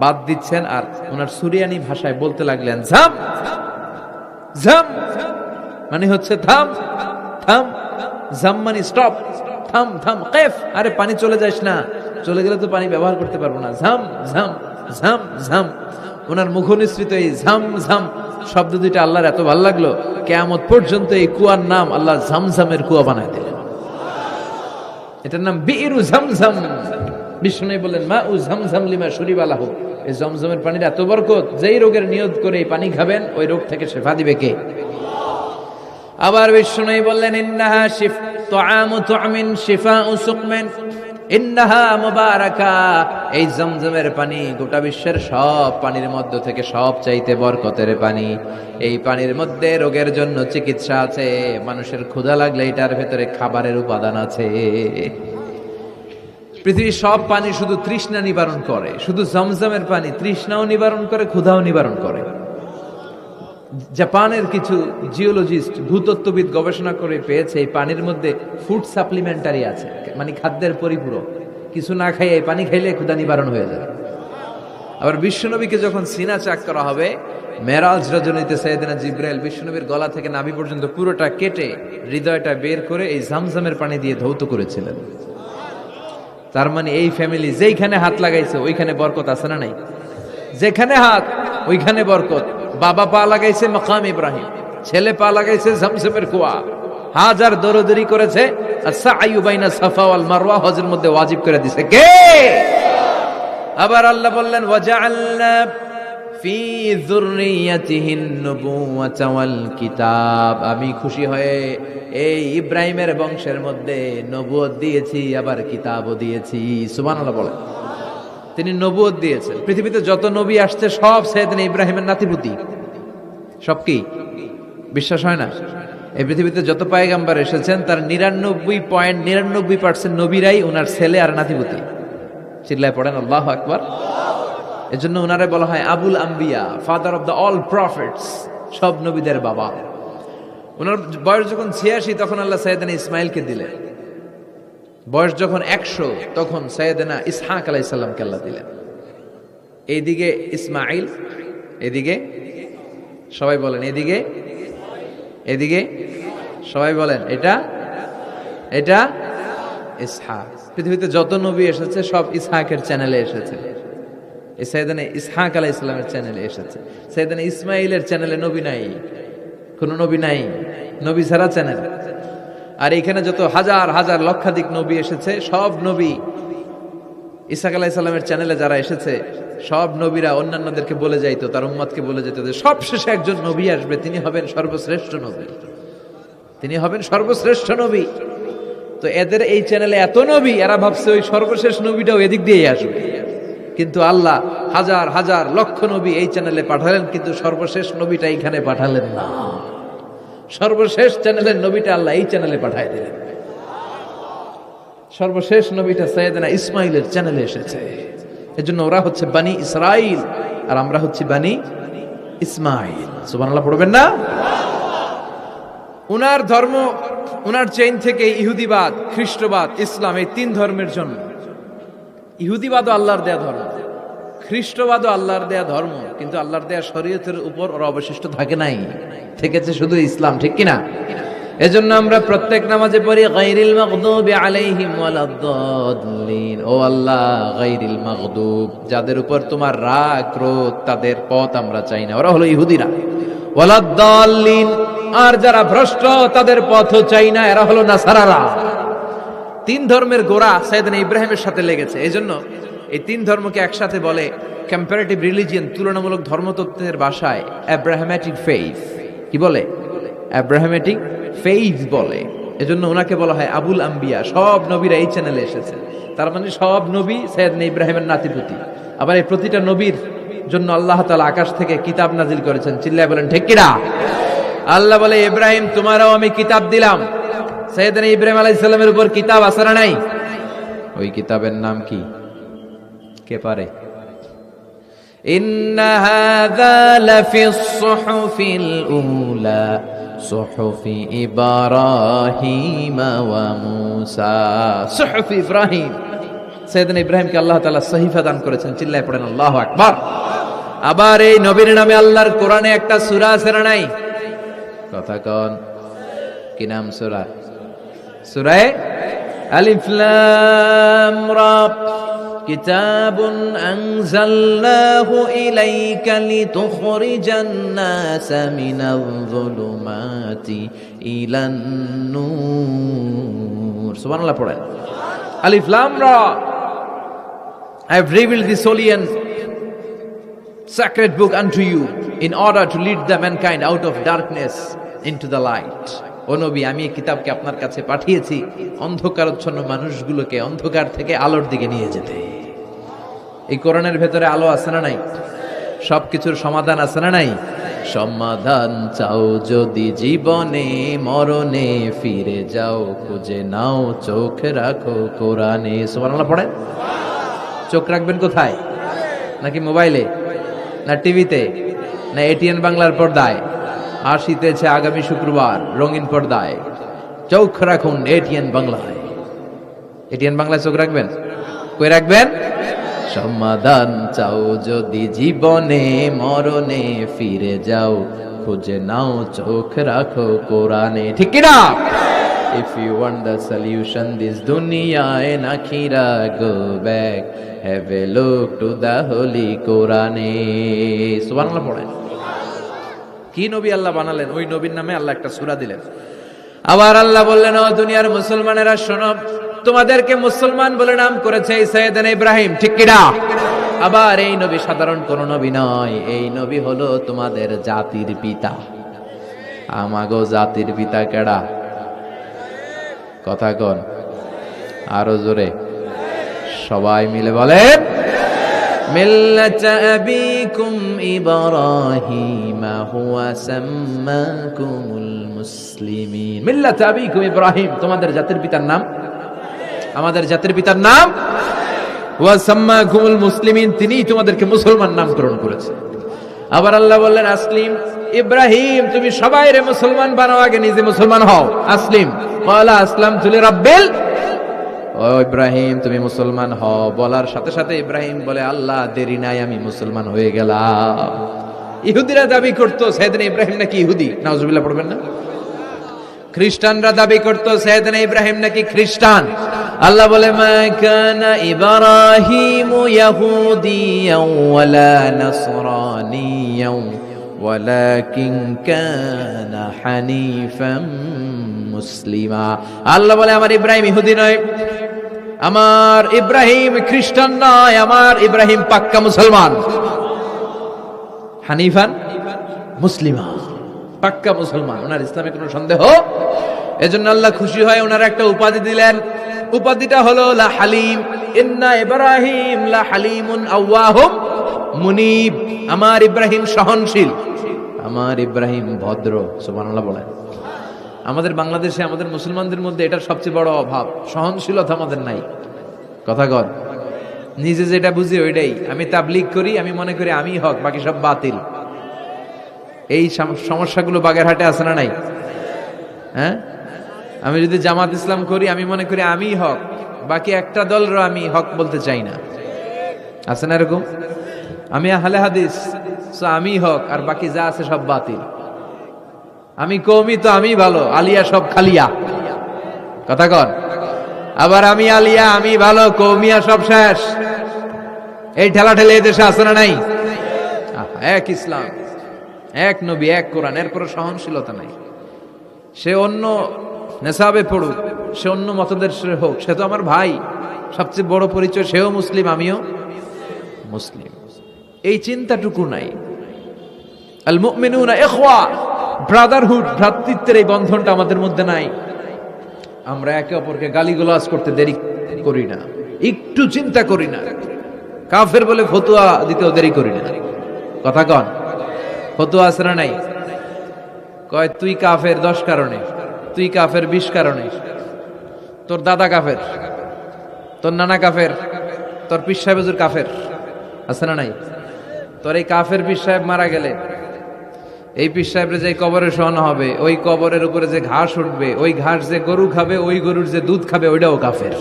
বাদ দিচ্ছেন আর ওনার সুরিয়ানি ভাষায় বলতে লাগলেন ঝাম ঝাম, মানে হচ্ছে থাম থাম, ঝাম মানে স্টপ, থাম থাম, কেফ, আরে পানি চলে যাস না, চলে গেলে তো পানি ব্যবহার করতে পারবো না, ঝাম ঝাম ঝাম ঝাম। ওনার মুখনিসৃত এই ঝাম ঝাম শব্দ দুইটা আল্লাহর এত ভালো লাগলো, কিয়ামত পর্যন্ত এই কুয়ার নাম আল্লাহ ঝমঝমের কুয়া বানায় দিলেন। এটার নাম বিইরু ঝমঝম। বিষ্ণু বললেন মা উ ঝমঝম লিমা শরিবা লাহু, এই জমজমের পানির এত বরকত, যেই রোগের নিয়ত করে এই পানি খাবেন ওই রোগ থেকে শেফা দিবে কে? আবার বিষ্ণু বললেন ইন্নাহা তুআমু তুআমিন শিফাউ সুকমিন ইন্নাহা মুবারাকা, এই জমজমের পানি গোটা বিশ্বের সব পানির মধ্যে থেকে সব চাইতে বরকতের পানি। এই পানির মধ্যে রোগের জন্য চিকিৎসা আছে, মানুষের ক্ষুধা লাগলে এটার ভেতরে খাবারের উপাদান আছে। পৃথিবীর সব পানি শুধু তৃষ্ণা নিবারণ করে, শুধু জমজমের পানি তৃষ্ণাও নিবারণ করে, ক্ষুধাও নিবারণ করে। জাপানের কিছু জিওলজিস্ট, ভূতত্ত্ববিদ গবেষণা করে পেয়েছে এই পানির মধ্যে ফুড সাপ্লিমেন্টারি আছে, মানে খাদ্যের পরিপূরক। কিছু না খাই এই পানি খাইলে ক্ষুধা নিবারণ হয়ে যাবে। আবার বিশ্বনবীকে যখন সিনা চাক করা হবে, মেরাজ রজনীতে সাইয়েদনা জিবরাইল বিশ্বনবীর গলা থেকে নাভি পর্যন্ত পুরোটা কেটে হৃদয়টা বের করে এই জামজামের পানি দিয়ে ধৌত করেছিলেন। তার মানে এই ফ্যামিলি যেইখানে হাত লাগাইছে ওইখানে বরকত আছে না নাই? যেখানে হাত ওইখানে বরকত। বাবা পা লাগাইছে মাকাম ইব্রাহিম, ছেলে পা লাগাইছে জমজমের কুয়া, হাজার দৌড়াদৌড়ি করেছে, আর সাআয়ু বাইনা সাফা ওয়াল মারওয়া হজের মধ্যে ওয়াজিব করে দিয়েছে কে? আবার আল্লাহ বললেন ওয়াজআলনা ফি যুররিয়াতিহিন নুবুওয়াতা ওয়াল কিতাব, আমি খুশি হয়ে এই ইব্রাহিমের বংশের মধ্যে নবুয়ত দিয়েছি, আবার কিতাবও দিয়েছি। সুবহানাল্লাহ বলেন। তিনি নবুয়ত দিয়েছেন। পৃথিবীতে যত নবী আসছে সব সাইয়েদনা ইব্রাহিমের নাতিপুতি। সব কি বিশ্বাস হয় না? এই পৃথিবীতে যত পয়গম্বর এসেছেন তার 99.99% নবীরাই ওনার ছেলে আর নাতিপুতি। চিল্লায় পড়েন আল্লাহু আকবার। এজন্য ওনারে বলা হয় আবুল আম্বিয়া, father of the all prophets, সব নবীদের বাবা। ওনার বয়স যখন 86 তখন আল্লাহ সাইয়েদনা ইসমাইলকে দিলেন। বয়স যখন 100 তখন সাইয়েদনা ইসহাক আলাইহিস সালামকে আল্লাহ দিলেন। এইদিকে ইসমাইল, এদিকে সবাই বলেন এদিকে, এদিকে সবাই বলেন এটা এটা ইসহাক। পৃথিবীতে যত নবী এসেছে সব ইসহাকের চ্যানেলে এসেছে। সাইয়েদনা ইসহাক আলাইহিস সালামের চ্যানেলে এসেছে। সাইয়েদনা ইসমাইলের চ্যানেলে নবী নাই, কোন নবী নাই, নবী ছাড়া চ্যানেল। আর এখানে যত হাজার হাজার লক্ষাধিক নবী এসেছে, সব নবী ইসহাক আলাইহিস সালামের চ্যানেলে যারা এসেছে, সব নবীরা অন্যান্যদেরকে বলে যাইতো, তার উম্মতকে বলে যেত যে সবশেষে একজন নবী আসবে, তিনি হবেন সর্বশ্রেষ্ঠ নবী, তিনি হবেন সর্বশ্রেষ্ঠ নবী। তো এদের এই চ্যানেলে এত নবী, এরা ভাবছে ওই সর্বশেষ নবীটাও এদিক দিয়েই আসবে। কিন্তু আল্লাহ হাজার হাজার লক্ষ নবী এই চ্যানেলে পাঠালেন, কিন্তু সর্বশেষ নবীটা এইখানে পাঠালেন না। সর্বশেষ চ্যানেলের নবীটা আল্লাহ এই চ্যানেলে পাঠায় দিলেন। সর্বশেষ নবীটা সাইয়েদনা ইসমাইলের চ্যানেলে এসেছে। এজন্য ওরা হচ্ছে বানি ইসরাইল আর আমরা হচ্ছি বানি ইসমাইল। সুবহানাল্লাহ পড়বেন না? উনার ধর্ম, উনার চেইন থেকে ইহুদিবাদ, খ্রিস্টবাদ, ইসলাম, এই তিন ধর্মের জন্য। ইহুদিবাদও আল্লাহর দেয়া ধর্ম, খ্রিস্টবাদও আল্লাহর দেয়া ধর্ম, কিন্তু আল্লাহর দেয়া শরীয়তের উপর ওরা অবশিষ্ট থাকে নাই, থেকেছে শুধু ইসলাম, ঠিক কিনা? এজন্য আমরা প্রত্যেক নামাজে পড়ি গায়রিল মাগদুবি আলাইহিম ওয়ালাদ-দাল্লিন। ও আল্লাহ, গায়রিল মাগদুব, যাদের উপর তোমার রাগ ক্রোধ, তাদের পথ আমরা চাই না, ওরা হলো ইহুদিরা। ওয়ালাদ-দাল্লিন, আর যারা ভ্রষ্ট তাদের পথও চাই না, এরা হলো নাসারারা। তিন ধর্মের গোড়া সাইয়েদনা ইব্রাহিমের সাথে লেগেছে। এজন্য এই তিন ধর্মকে একসাথে বলে কম্পারেটিভ রিলিজিয়ন, তুলনামূলক ধর্মতত্ত্বের ভাষায় অ্যাব্রাহামেটিক ফেইথ। কি বলে? অ্যাব্রাহামেটিক ফেইথ বলে। এজন্য ওনাকে বলা হয় আবুল আম্বিয়া। সব নবীরা এই চ্যানেলে এসেছে, তার মানে সব নবী সাইয়েদনা ইব্রাহিমের নাতিপুতি। আবার এই প্রতিটা নবীর জন্য আল্লাহ তাআলা আকাশ থেকে কিতাব নাজিল করেছেন। চিল্লায় বলেন ঠিক কিনা? আল্লাহ বলে, ইব্রাহিম তোমারও আমি কিতাব দিলাম। সাইয়েদনা ইব্রাহিম আলাইহিস সালামের উপর কিতাব আছে না নাই? ওই কিতাবের নাম কি? কে পারে? ইন্না হাযা লাফিস সুহুফিল উলা সুহুফি ইব্রাহিম ওয়া মূসা। সুহুফি ইব্রাহিম, সাইয়েদনা ইব্রাহিমকে আল্লাহ তাআলা সহিফা দান করেছেন। চিল্লায় পড়েন আল্লাহু আকবার। আবার এই নবীর নামে আল্লাহর কোরআনে একটা সূরা আছে না নাই? কথা কন, কি নাম সূরা? সূরা আলিফ লাম রা। কিতাবুন আনজালনাহু ইলাইকা লিতুখরিজান নাসা মিনাল যুলুমাতি ইলান নূর। সুবহানাল্লাহ পড়েন। আলিফ লাম রা। I have revealed this holy and sacred book unto you in order to lead the mankind out of darkness into the light. ও নবী, আমি এই কিতাবকে আপনার কাছে পাঠিয়েছি অন্ধকারাচ্ছন্ন মানুষগুলোকে অন্ধকার থেকে আলোর দিকে নিয়ে যেতে। এই কোরআনের ভেতরে আলো আছে না নাই? সবকিছুর সমাধান আছে না নাই? সমাধান চাও যদি জীবনে মরণে, ফিরে যাও খুঁজে নাও, চোখ রাখো কোরআনে। সুবহানাল্লাহ পড়েন। চোখ রাখবেন কোথায়? নাকি মোবাইলে, না টিভিতে, না এটিএন বাংলার পর্দায়? আসিতেছে আগামী শুক্রবার রঙিন পর্দায়, চোখ রাখুন এটিএন বাংলায়। এটিএন বাংলায় চোখ রাখবেন? কই রাখবেন? সমাধান চাও যদি জীবনে মরণে, ফিরে যাও খুঁজে নাও, চোখ রাখো কোরআনে। ঠিক কি না? If you want the solution this dunya and akhira, go back, have a look to the holy Quran. সুবহানাল্লাহ পড়েন। কি নবী আল্লাহ বানালেন, ওই নবীর নামে আল্লাহ একটা সূরা দিলেন। আবার আল্লাহ বললেন, ও দুনিয়ার মুসলমানেরা শোনো, তোমাদেরকে মুসলমান বলে নাম করেছে সাইয়েদনা ইব্রাহিম। ঠিক কি না? আবার এই নবী সাধারণ কোন নবী নয়, এই নবী হলো তোমাদের জাতির পিতা। আমাগো জাতির পিতা কেডা? কথা কন আরো জোরে, সবাই মিলে বলেন, মিল্লাতা আবিকুম ইব্রাহিম হুয়া সাম্মাকুমুল মুসলিমিন। মিল্লাতা আবিকুম ইব্রাহিম, তোমাদের জাতির পিতার নাম, আমাদের জাতির পিতার নাম ওয়া সাম্মাকুমুল মুসলিমিন, তিনিই তোমাদেরকে মুসলমান নামকরণ করেছে। আবার আল্লাহ বললেন আসলিম, ইব্রাহিম তুমি সবাইরে মুসলমান বানাও, আগে নিজে মুসলমান হও। আসলিম, ক্বালা আসলামতু লিরাব্বিল, ও ইব্রাহিম তুমি মুসলমান হও বলার সাথে সাথে ইব্রাহিম বলে আল্লাহ দেরি নাই, আমি মুসলমান হয়ে গেলাম। ইহুদিরা দাবি করতো সাইয়েদনা ইব্রাহিম নাকি ইহুদি, নাউজুবিল্লাহ পড়বেন না? খ্রিস্টানরা দাবি করতো সাইয়েদনা ইব্রাহিম নাকি খ্রিস্টান। আল্লাহ বলে মা কানা ইব্রাহিমু ইয়াহুদিয়াও ওয়ালা নাসরানিয়াও ওয়ালাকিন কানা হানিফাম মুসলিমা। আল্লাহ বলে আমার ইব্রাহিম ইহুদি নয়, আমার ইব্রাহিম খ্রিস্টান নয়, আমার ইব্রাহিম পাক্কা মুসলমান। হানিফান মুসলিমা, পাক্কা মুসলমান, ওনার ইসলামে কোনো সন্দেহ। এজন্য আল্লাহ খুশি হয় ওনার একটা উপাধি দিলেন, উপাধিটা হলো লা হালিম। ইন্না ইব্রাহিম লা হালিমুন আওয়াহুম মুনিব, আমার ইব্রাহিম সহনশীল, আমার ইব্রাহিম ভদ্র। সুবহানাল্লাহ বলেন। আমাদের বাংলাদেশে আমাদের মুসলমানদের মধ্যে এটার সবচেয়ে বড় অভাব, সহনশীলতা আমাদের নাই। কথা কর, নিজে যেটা বুঝি ওইটাই। আমি তাবলীগ করি, আমি মনে করি আমি হক, বাকি সব বাতিল। এই সমস্যাগুলো বাগেরহাটে আছে না নাই? হ্যাঁ, আমি যদি জামাত ইসলাম করি, আমি মনে করি আমি হক, বাকি একটা দলরও আমি হক বলতে চাই না। আছে না এরকম? আমি আহলে হাদিস, আমি হক, আর বাকি যা আছে সব বাতিল। আমি কওমি, তো আমি ভালো, আলিয়া সব খালিয়া। কথা কন। আবার আমি আলিয়া, আমি ভালো, কওমিয়া সব শেষ। এই ঠেলা ঠেলে দেশে আছে না নাই? এক ইসলাম, এক নবী, এক কোরআন, এরপর সহনশীলতা নাই। সে অন্য নেশাবে পড়ুক, সে অন্য মতদর্শের হোক, সে তো আমার ভাই। সবচেয়ে বড় পরিচয় সেও মুসলিম, আমিও মুসলিম। এই চিন্তাটুকু নাই। আল মুমিনুনা ইখওয়া, ব্রাদারহুড, ভ্রাতৃত্বের এই বন্ধনটা আমাদের মধ্যে নাই। আমরা একে অপরকে গালিগালাজ করতে দেরি করি না, একটু চিন্তা করি না। কাফের বলে ফতোয়া দিতেও দেরি করি না। কথা কন, ফতোয়া আছে না নাই? কয় তুই কাফের 10 কারণে, তুই কাফের 20 কারণে, তোর দাদা কাফের, তোর নানা কাফের, তোর পীর সাহেব হুজুর কাফের। আছে না নাই? তোর এই কাফের পীর সাহেব মারা গেলে এই পীর সাহেবের যে কবরে শোয়ানো হবে, ওই কবরের উপরে যে ঘাস উঠবে, ওই ঘাস যে গরু খাবে, ওই গরুর যে দুধ খাবে, ওইটাও কাফের।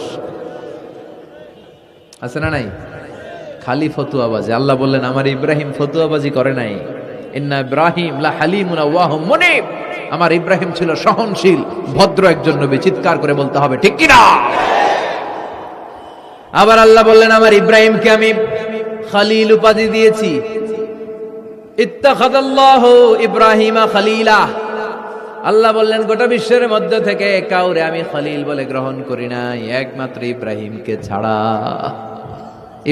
আছে না নাই? খালি ফতুয়াবাজি। আল্লাহ বললেন আমার ইব্রাহিম ফতুয়াবাজি করে নাই। ইন্না ইব্রাহিম লা হালিমুন আওয়াহুম মুনিব, আমার ইব্রাহিম ছিল সহনশীল, ভদ্র একজন নবী। চিৎকার করে বলতে হবে ঠিক কি না? আবার আল্লাহ বললেন আমার ইব্রাহিমকে আমি খলিল উপাধি দিয়েছি। ইত্তাখাযাল্লাহু ইব্রাহিমা খলিলা। আল্লাহ বললেন গোটা বিশ্বের মধ্যে থেকে কাউরে আমি খলিল বলে গ্রহণ করি নাই, একমাত্র ইব্রাহিমকে ছাড়া।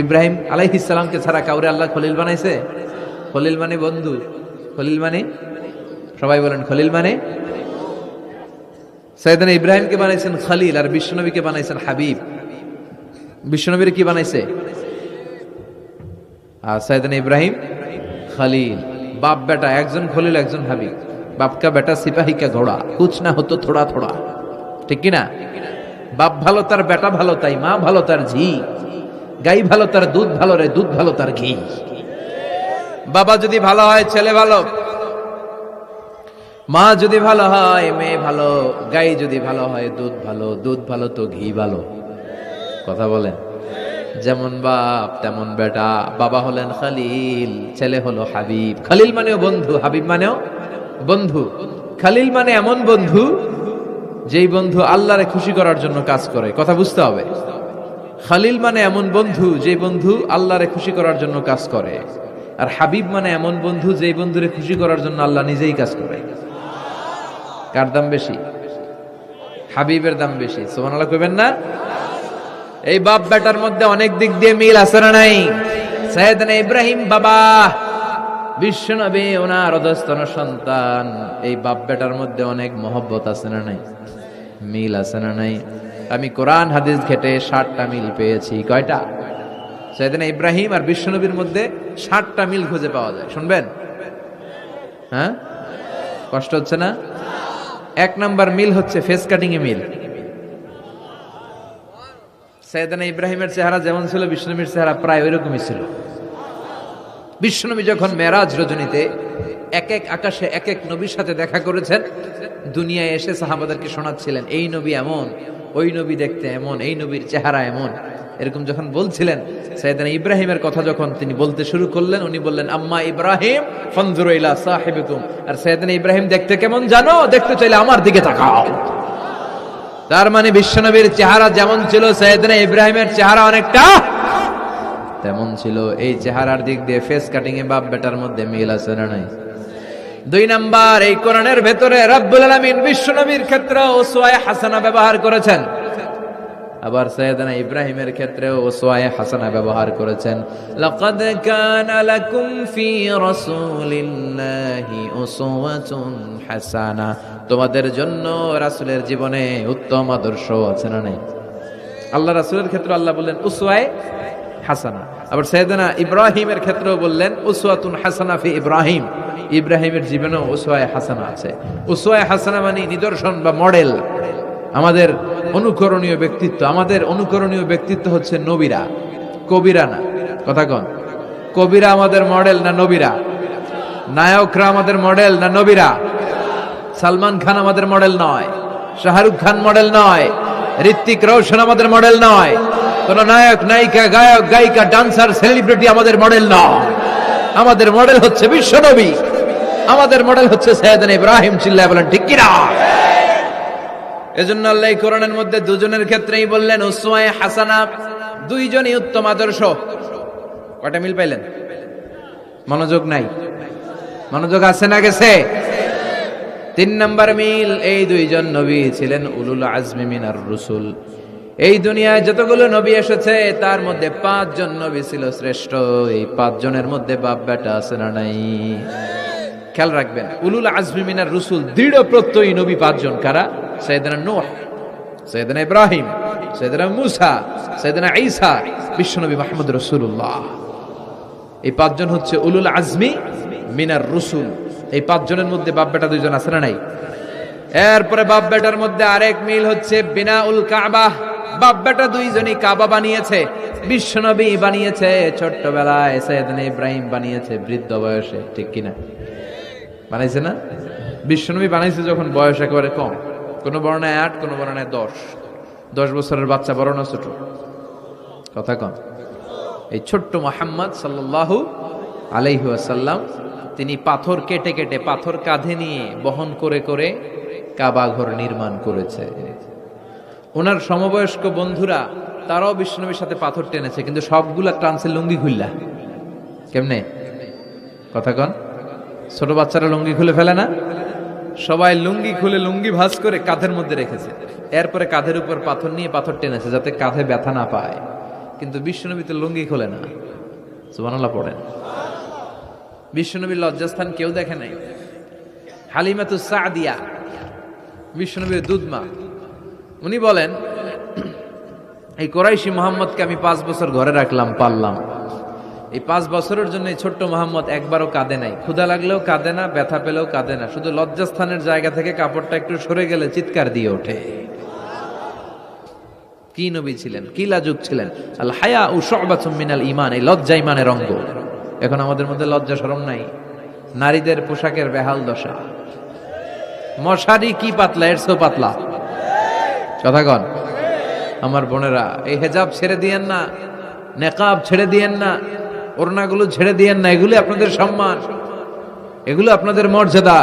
ইব্রাহিম আলাইহিস সালামকে ছাড়া কাউরে আল্লাহ খলিল বানাইছে? খলিল মানে বন্ধু, খলিল মানে, সবাই বলেন খলিল মানে। সাইয়েদনা ইব্রাহিমকে বানাইছেন খলিল, আর বিশ্বনবীকে বানাইছেন হাবিব। বিশ্বনবীর কি বানাইছে? আর সাইয়েদনা ইব্রাহিম খলিল। বাপ বেটা, একজন খলিল একজন হাবিব। বাপ কা বেটা সিপাহী কা ঘোড়া, কুছ না হতো থোড়া থোড়া। ঠিক কি না? বাপ ভালো তার বেটা ভালো, তাই মা ভালো তার ঝি। গাই ভালো তার দুধ ভালো রে, দুধ ভালো তার ঘি। বাবা যদি ভালো হয় ছেলে ভালো, মা যদি ভালো হয় মেয়ে ভালো, গাই যদি ভালো হয় দুধ ভালো, দুধ ভালো তো ঘি ভালো। কথা বলেন। যেমন বাপ তেমন বেটা। বাবা হলেন খলিল, ছেলে হলো হাবিব। খলিল মানেও বন্ধু, হাবিব মানেও বন্ধু। খলিল মানে এমন বন্ধু যেই বন্ধু আল্লাহরে খুশি করার জন্য কাজ করে। কথা বুঝতে হবে। খলিল মানে এমন বন্ধু যেই বন্ধু আল্লাহরে খুশি করার জন্য কাজ করে। আর হাবিব মানে এমন বন্ধু যেই বন্ধুরে খুশি করার জন্য আল্লাহ নিজেই কাজ করে। কার দাম বেশি? হাবিবের দাম বেশি। সুবহানাল্লাহ কইবেন না? এই বাপ বেটার মধ্যে অনেক দিক দিয়ে মিল আছে না নাই? সাইয়েদনা ইব্রাহিম বাবা, বিশ্বনবী ওনার অধস্তন সন্তান। এই বাপ বেটার মধ্যে অনেক মহব্বত আছে না নাই? মিল আছে না নাই? আমি কোরআন হাদিস ঘেটে 60টা মিল পেয়েছি। কয়টা? সাইয়েদনা ইব্রাহিম আর বিশ্বনবীর মধ্যে 60টা মিল খুঁজে পাওয়া যায়। শুনবেন? হ্যাঁ, কষ্ট হচ্ছে না? 1 নাম্বার মিল হচ্ছে ফেস কাটিং এ মিল। সাইয়েদনা ইব্রাহিমের চেহারা যেমন ছিল বিশ্বনবীর চেহারা প্রায় ওইরকমই ছিল। বিশ্বনবী যখন মেরাজ রজনীতে এক এক আকাশে এক এক নবীর সাথে দেখা করেছেন, দুনিয়ায় এসে সাহাবাদেরকে শোনাচ্ছিলেন এই নবী এমন, ওই নবী দেখতে এমন, এই নবীর চেহারা এমন, এরকম যখন বলছিলেন, সাইয়েদনা ইব্রাহিমের কথা যখন তিনি বলতে শুরু করলেন, উনি বললেন আম্মা ইব্রাহিম ফানজুরু ইলা সাহিবিকুম। আর সাইয়েদনা ইব্রাহিম দেখতে কেমন জানো? দেখতে চাইলে আমার দিকে তাকাও। তার মানে বিশ্বনবীর চেহারা যেমন ছিল, সাইয়েদনা ইব্রাহিমের চেহারা অনেকটা তেমন ছিল। এই চেহারার দিক দিয়ে ফেস কাটিং এ বাপ বেটার মধ্যে মিল আছে না নাই? 2 নাম্বার, এই কোরআনের ভেতরে রব্বুল আলামিন বিশ্বনবীর ক্ষেত্রে উসওয়ায়ে হাসানা ব্যবহার করেছেন, আবার সাইয়েদনা ইব্রাহিমের ক্ষেত্রেও উসওয়ায়ে হাসানা ব্যবহার করেছেন। লাকাদ কানা লাকুম ফি রাসূলিল্লাহি উসওয়াতুন হাসানা, তোমাদের জন্য রাসূলের জীবনে উত্তম আদর্শ আছে না নাই? আল্লাহ রাসূলের ক্ষেত্রে আল্লাহ বললেন উসওয়ায়ে হাসানা, আবার সাইয়েদনা ইব্রাহিমের ক্ষেত্রেও বললেন উসওয়াতুন হাসানা ফি ইব্রাহিম, ইব্রাহিমের জীবনেও উসওয়ায়ে হাসানা আছে। উসওয়ায়ে হাসানা মানে নিদর্শন বা মডেল, আমাদের অনুকরণীয় ব্যক্তিত্ব। আমাদের অনুকরণীয় ব্যক্তিত্ব হচ্ছে নবীরা, কবিরা না। কথা কন, কবিরা আমাদের মডেল না নবীরা? নায়করা আমাদের মডেল না নবীরা? সালমান খান আমাদের মডেল নয়, শাহরুখ খান মডেল নয়, ঋত্বিক রোশন আমাদের মডেল নয়, কোন নায়ক নায়িকা গায়ক গায়িকা ডান্সার সেলিব্রিটি আমাদের মডেল নয়। আমাদের মডেল হচ্ছে বিশ্বনবী, আমাদের মডেল হচ্ছে সাইয়েদনা ইব্রাহিম। চিল্লায় বলেন ঠিক কিনা? এজন্য আল্লাহ এই কোরআনের মধ্যে দুজনের ক্ষেত্রেই বললেন উসওয়ায়ে হাসানা, দুইজনই উত্তম আদর্শ। কয়টা মিল পাইলেন? মনোযোগ নাই? মনোযোগ আছে না গেছে? 3 নাম্বার মিল, এই দুইজন নবী ছিলেন উলুল আজমি মিনার রুসুল। এই দুনিয়ায় যতগুলো নবী এসেছে তার মধ্যে 5 জন নবী ছিল শ্রেষ্ঠ। এই 5 জনের মধ্যে বাপ বেটা আছে না নাই? খেয়াল রাখবেন, উলুল আজমি মিনার রুসুল দৃঢ় প্রত্যয়ী নবী 5 জন। কারা? সাইয়েদনা নূহ, সাইয়েদনা ইব্রাহিম, সাইয়েদনা মূসা, সাইয়েদনা ঈসা, বিশ্বনবী মুহাম্মদ রাসূলুল্লাহ। এই 5 জন হচ্ছে উলুল আজমি মিনার রুসুল। এই 5 জনের মধ্যে বাপ বেটা 2 জন আছে না নাই? এরপরে বাপ বেটার মধ্যে আরেক মিল হচ্ছে বিনাউল কাবা। বাপ বেটা 2 জনই কাবা বানিয়েছে। বিশ্বনবী বানিয়েছে ছোট্টবেলায়, সাইয়েদনা ইব্রাহিম বানিয়েছে বৃদ্ধ বয়সে। ঠিক কিনা? বানাইছে না? বিশ্বনবী বানাইছে যখন বয়স একেবারে কম, কোন বর্ণায় 8, কোন বর্ণায় 10 বছরের বাচ্চা, বড় না ছোট? কথা কম। এই ছোট্ট মুহাম্মদ সাল্লাল্লাহু আলাইহি ওয়াসাল্লাম তিনি পাথর কেটে কেটে, পাথর কাঁধে নিয়ে বহন করে করে কাবা ঘর নির্মাণ করেছে। ওনার সমবয়স্ক বন্ধুরা তারাও বিশ্বনবীর সাথে পাথর টেনেছে, কিন্তু সবগুলা টানছে লুঙ্গি খুললা। কেমনে? কথা কন। ছোট বাচ্চারা লুঙ্গি খুলে ফেলে না? সবাই লুঙ্গি খুলে লুঙ্গি ভাঁজ করে কাঁধের মধ্যে রেখেছে। এরপরে কাঁধের উপর পাথর নিয়ে পাথর টেনেছে যাতে কাঁধে ব্যথা না পায়। কিন্তু বিশ্বনবী তো লুঙ্গি খোলে না। সুবহানাল্লাহ পড়েন। বিশ্বনবীর লজ্জাস্থান কেউ দেখে নাই। হালিমাতুস সাদিয়া, বিশ্বনবীর দুধমা, উনি বলেন এই কোরাইশি মুহাম্মদকে আমি 5 বছর ঘরে রাখলাম, পাললাম। এই 5 বছরের জন্য এই ছোট্ট মুহাম্মদ একবারও কাঁদে নাই। ক্ষুধা লাগলেও কাঁদে না, ব্যথা পেলেও কাঁদে না। শুধু লজ্জাস্থানের জায়গা থেকে কাপড়টা একটু সরে গেলে চিৎকার দিয়ে ওঠে। কি নবী ছিলেন, কি লাজুক ছিলেন। আল হায়া ও শুবাতুম মিনাল ঈমান, এই লজ্জা ঈমানের অঙ্গ। এখন আমাদের মধ্যে লজ্জা শরম নাই। নারীদের পোশাকের বেহাল দশা। মশারি কি পাতলা, এর চেয়েও পাতলা। কথা কন। আমার বোনেরা, এই হেজাব ছেড়ে দিয়েন না, নেকাব ছেড়ে দিয়েন না, ওড়নাগুলো ছেড়ে দিয়েন না। এগুলো আপনাদের সম্মান, এগুলো আপনাদের মর্যাদা।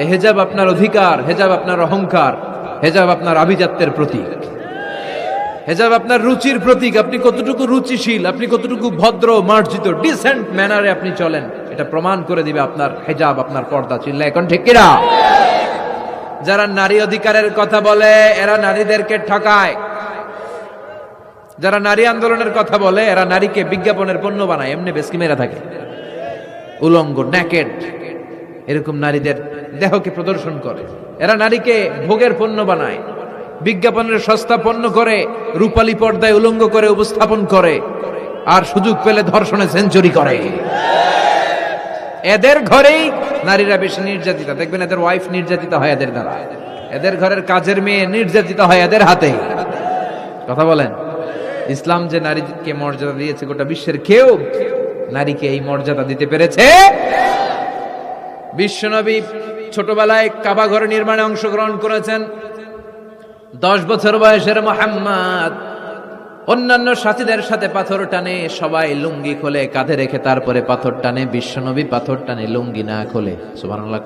এই হেজাব আপনার অধিকার, হেজাব আপনার অহংকার, হেজাব আপনার আভিজাত্যের প্রতীক, হেজাব আপনার রুচির প্রতীক। আপনি কতটুকু রুচিশীল, আপনি কতটুকু ভদ্র মার্জিত ডিসেন্ট ম্যানারে আপনি চলেন, এটা প্রমাণ করে দিবে আপনার হেজাব, আপনার পর্দা। চিল্লা এখন ঠিক কিনা? যারা নারী অধিকারের কথা বলে এরা নারীদেরকে ঠকায়। যারা নারী আন্দোলনের কথা বলে এরা নারীকে বিজ্ঞাপনের পণ্য বানায়, এমনি বেশকি মেরা থাকে। উলঙ্গ, নেকেড, এরকম নারীদের দেহকে প্রদর্শন করে। এরা নারীকে ভোগের পণ্য বানায়, বিজ্ঞাপনের সস্তা পণ্য করে, রূপালী পর্দায় উলঙ্গ করে উপস্থাপন করে, আর সুযোগ পেলে ধর্ষণে সেঞ্চুরি করে। এদের ঘরেই নারীরা বেশি নির্যাতিত। দেখবেন এদের ওয়াইফ নির্যাতিত হয় এদের দ্বারা, এদের ঘরের কাজের মেয়ে নির্যাতিত হয় এদের হাতে। কথা বলেন। ইসলাম যে নারীকে মর্যাদা দিয়েছে, গোটা বিশ্বের কেউ নারীকে এই মর্যাদা দিতে পেরেছে? বিশ্বনবী ছোটবেলায় কাবা ঘর নির্মাণে অংশগ্রহণ করেছেন। 10 বছর বয়সের মুহাম্মদ অন্যান্য সাথীদের সাথে পাথর টানে, সবাই লুঙ্গি খোলে কাঁধে রেখে, তারপরে পাথর টানে। বিশ্বনবী পাথর টানে লুঙ্গি না খোলে। সুবহানাল্লাহ।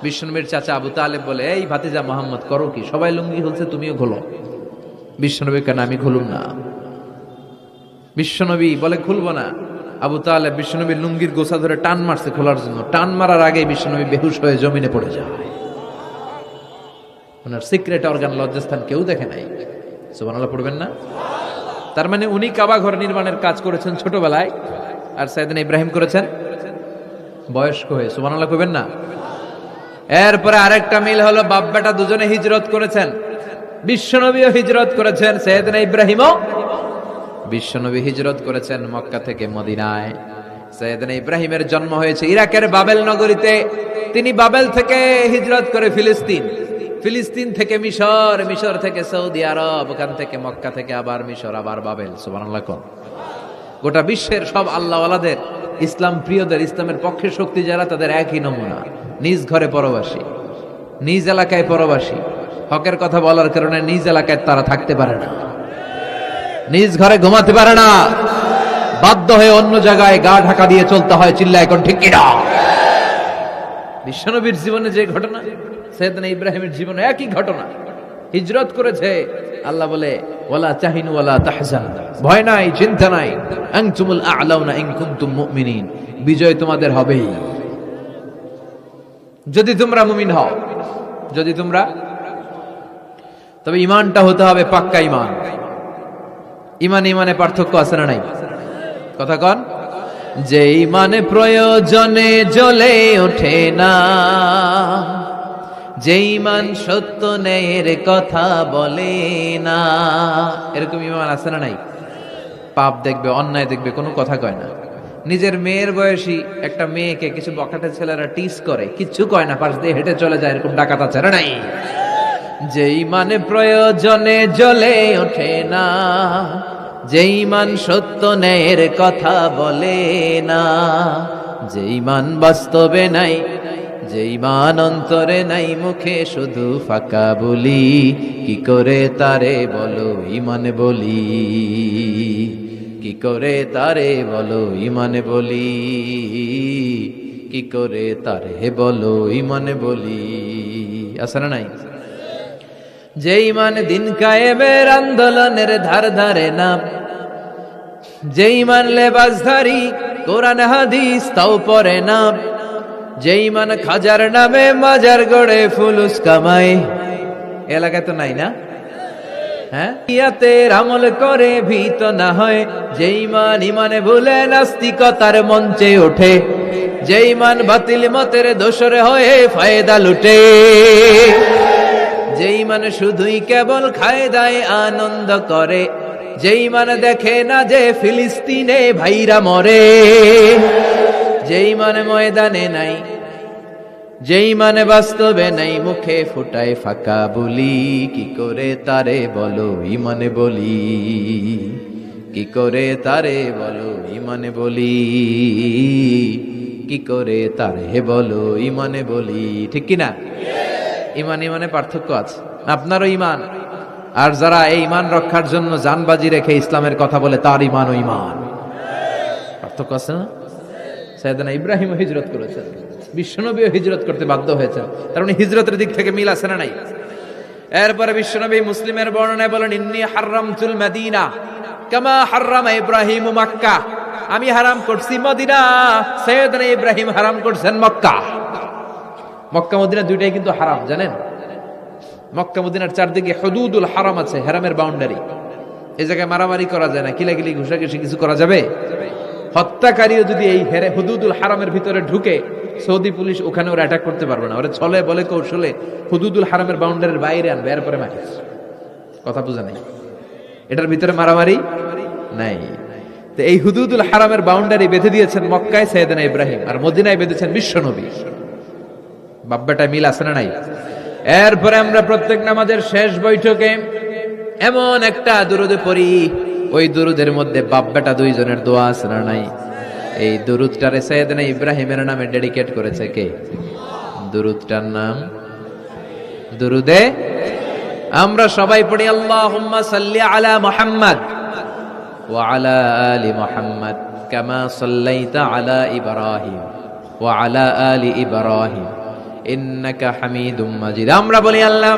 বিশ্বনবীর চাচা আবু তালেব বলে, এই ভাতিজা মুহাম্মদ করো কি? সবাই লুঙ্গি খুলছে, তুমিও খোলো। বিশ্বনবী কেন? আমি খুলুম না। বিশ্বনবী বলে খুলবো না। আবু তালেব বিশ্বনবীর লুঙ্গির গোছা ধরে টান মারছে খোলার জন্য। টান মারার আগে বিশ্বনবী বেহুশ হয়ে জমিনে পড়ে যায়। ওনার সিক্রেট অর্গান, লজ্জাস্থান কেউ দেখে নাই। সুবহানাল্লাহ পড়বেন না? তার মানে উনি কাবা ঘর নির্মাণের কাজ করেছেন ছোটবেলায়, আর সাইয়েদনা ইব্রাহিম করেছেন বয়স্ক হয়ে। সুবহানাল্লাহ কইবেন না? এরপরে আরেকটা মিল হলো, বাপ বেটা দুজনে হিজরত করেছেন। বিশ্বনবীও হিজরত করেছেন, সাইয়েদনা ইব্রাহিমও। বিশ্বনবী হিজরত করেছেন মক্কা থেকে মদিনায়। সাইয়েদনা ইব্রাহিমের জন্ম হয়েছে ইরাকের বাবেল নগরীতে। তিনি বাবেল থেকে হিজরত করে ফিলিস্তিন, ফিলিস্তিন থেকে মিশর, মিশর থেকে সৌদি আরব, ওখান থেকে মক্কা থেকে আবার মিশর, আবার বাবেল। সুবহানাল্লাহ। গোটা বিশ্বের সব আল্লাহওয়ালাদের, ইসলাম প্রিয়দের, ইসলামের পক্ষে শক্তি যারা, তাদের একই নমুনা। নিজ ঘরে পরবাসী, নিজ এলাকায় পরবাসী। হকের কথা বলার কারণে নিজ এলাকায় তারা থাকতে পারে না, নিজ ঘরে ঘুমাতে পারে না, বাধ্য হয়ে অন্য জায়গায় গা ঢাকা দিয়ে চলতে হয়। চিল্লা এখন ঠিক কিনা? বিশ্বনবীর জীবনে যে ঘটনা, সাইয়েদনা ইব্রাহিমের জীবনে একই ঘটনা। হিজরত করেছে। আল্লাহ বলে, ওয়ালা তাহিনু ওয়ালা তাহজান, ভয় নাই, চিন্তা নাই, আনতুমুল আ'লাউনা ইন কুনতুম মুমিনিন, বিজয় তোমাদের হবেই যদি তোমরা মুমিন হও। যদি তোমরা, তবে ঈমানটা হতে হবে পাক্কা ঈমান। ঈমান ঈমানে পার্থক্য আছে না নাই? কথা কন। যে ঈমানে প্রয়োজনে জ্বলে ওঠে না, যে ঈমান সত্য ন্যায়ের কথা বলে না, এরকম ঈমান আছে না নাই? পাপ দেখবে, অন্যায় দেখবে, কোনো কথা কয় না। নিজের মেয়ের বয়সী একটা মেয়েকে কিছু বখাটে ছেলেরা টিস করে, কিচ্ছু কয় না, পাশ দিয়ে হেঁটে চলে যায়, এরকম ডাকাত আছে না নাই? যে ঈমানে প্রয়োজনে জ্বলে ওঠে না, যে ঈমান সত্য ন্যায়ের কথা বলে না, যে ঈমান বাস্তবে নাই, যে ঈমান অন্তরে নাই, মুখে শুধু ফাঁকা বলি, কি করে তারে বলো ঈমানে বলি, কি করে তারে বলো ঈমানে বলি, কি করে তারে বলো ঈমানে বলি। আছে না নাই? যে ঈমান দিন কায়েমের আন্দোলনের ধার ধারে না, যে ঈমান লেবাসধারী কোরআন হাদিস তাও পড়ে না, যে ঈমান খাজার নামে মাজার গড়ে ফুলুস কামায়। এলাকায় তো নাই না? হ্যাঁ, ইয়াতের আমল করে ভীত না হয়, যে ঈমান ঈমানে ভুলে নাস্তিকতার মঞ্চে ওঠে, যে ঈমান বাতিল মতের দোসরে হয়ে ফায়দা লুটে, যে ঈমান শুধুই কেবল খায় দায় আনন্দ করে, যে ঈমান দেখে না যে ফিলিস্তিনে ভাইরা মরে, যে ঈমান ময়দানে নাই, যে ঈমান বাস্তবে নাই, মুখে ফুটায় ফাঁকা বলি, কি করে তারে বলো ঈমানে বলি, কি করে তারে বলো ঈমানে বলি, কি করে তারে বলো ঈমানে বলি। ঠিক কিনা? ঈমান ঈমানে পার্থক্য আছে। আপনারও ঈমান, আর যারা এই ঈমান রক্ষার জন্য জানবাজি রেখে ইসলামের কথা বলে, তার ঈমান ও ঈমান পার্থক্য আছে না? সাইয়েদনা ইব্রাহিম হিজরত করেছেন, বিশ্বনবীও হিজরত করতে বাধ্য হয়েছেন। তার মানে হিজরতের দিক থেকে মিল আছে না নাই? এরপরে বিশ্বনবী মুসলিমের বর্ণনায় বলেন, ইন্নী হারামতুল মদিনা কামা হারামা ইব্রাহিম মক্কা, আমি হারাম করছি মদিনা, সাইয়েদনা ইব্রাহিম হারাম করছেন মক্কা। মক্কা মদিনা দুইটাই কিন্তু হারাম, জানেন? মক্কা মদিনার চারদিকে হুদুদুল হারাম আছে, হারামের বাউন্ডারি। এই জায়গায় মারামারি করা যায় না, কিলাকিলি ঘুষাঘুষি কিছু করা যাবে? হত্যাকারীও যদি এই হুদুদুল হারামের ভিতরে ঢুকে, সৌদি পুলিশ ওখানে ওরা অ্যাটাক করতে পারবে না। ওরা ছলে বলে কৌশলে হুদুদুল হারামের বাউন্ডারির বাইরে আনবে, এরপরে মারে। কথা বুঝা নাই? এটার ভিতরে মারামারি নাই। তো এই হুদুদুল হারামের বাউন্ডারি বেঁধে দিয়েছেন মক্কায় সাইয়েদনা ইব্রাহিম, আর মদিনায় বেঁধেছেন বিশ্বনবী। বাব্বাটা মিল আছে না নাই? এরপরে আমরা প্রত্যেক নামাজের শেষ বৈঠকে এমন একটা দুরুদে পড়ি, ওই দুরুদের মধ্যে বাপ বেটা দুইজনের দোয়া আছে না নাই? এই দুরুদটারে সাইয়েদনা ইব্রাহিমের নামে ডেডিকেট করেছে কে? দুরুদটার নাম দুরুদে আমরা সবাই পড়ি আল্লাহুম্মা সাল্লি আলা মুহাম্মাদ ওয়া আলা আলি মুহাম্মাদ কামা সাল্লাইতা আলা ইব্রাহিম ওয়া আলা আলি ইব্রাহিম ইন্নাকা হামিদুম মাজিদ। আমরা বলি আল্লাহ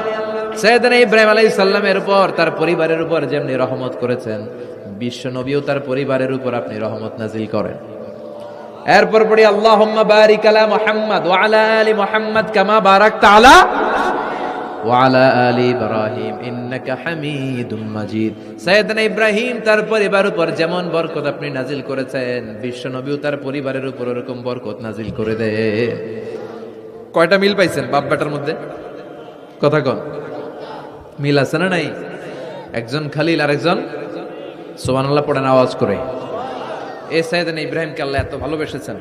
সাইয়েদনা ইব্রাহিম আলাইহিস সালামের উপর, তার পরিবারের উপর যেমনি রহমত করেছেন, বিশ্ব নবীও তার পরিবারের উপর আপনি রহমত নাজিল করেন। এরপর পড়ি আল্লাহুম্মা বারিক আলা মুহাম্মাদ ওয়া আলা আলি মুহাম্মাদ কামা বারাকতা আলা ওয়া আলা আলি ইব্রাহিম ইন্নাকা হামিদুম মাজিদ। সাইয়েদনা ইব্রাহিম তার পরিবারের উপর যেমন বরকত আপনি নাজিল করেছেন, বিশ্ব নবীও তার পরিবারের উপর এরকম বরকত নাজিল করে দে। কয়টা মিল পাইছেন বাপ বেটার মধ্যে? কথা কন, মিল আছে না নাই? একজন খালিল আর একজন সুবহানাল্লাহ পড়েন আওয়াজ করে। এই সাইয়েদনা ইব্রাহিমকে আল্লাহ এত ভালোবেসেছেন,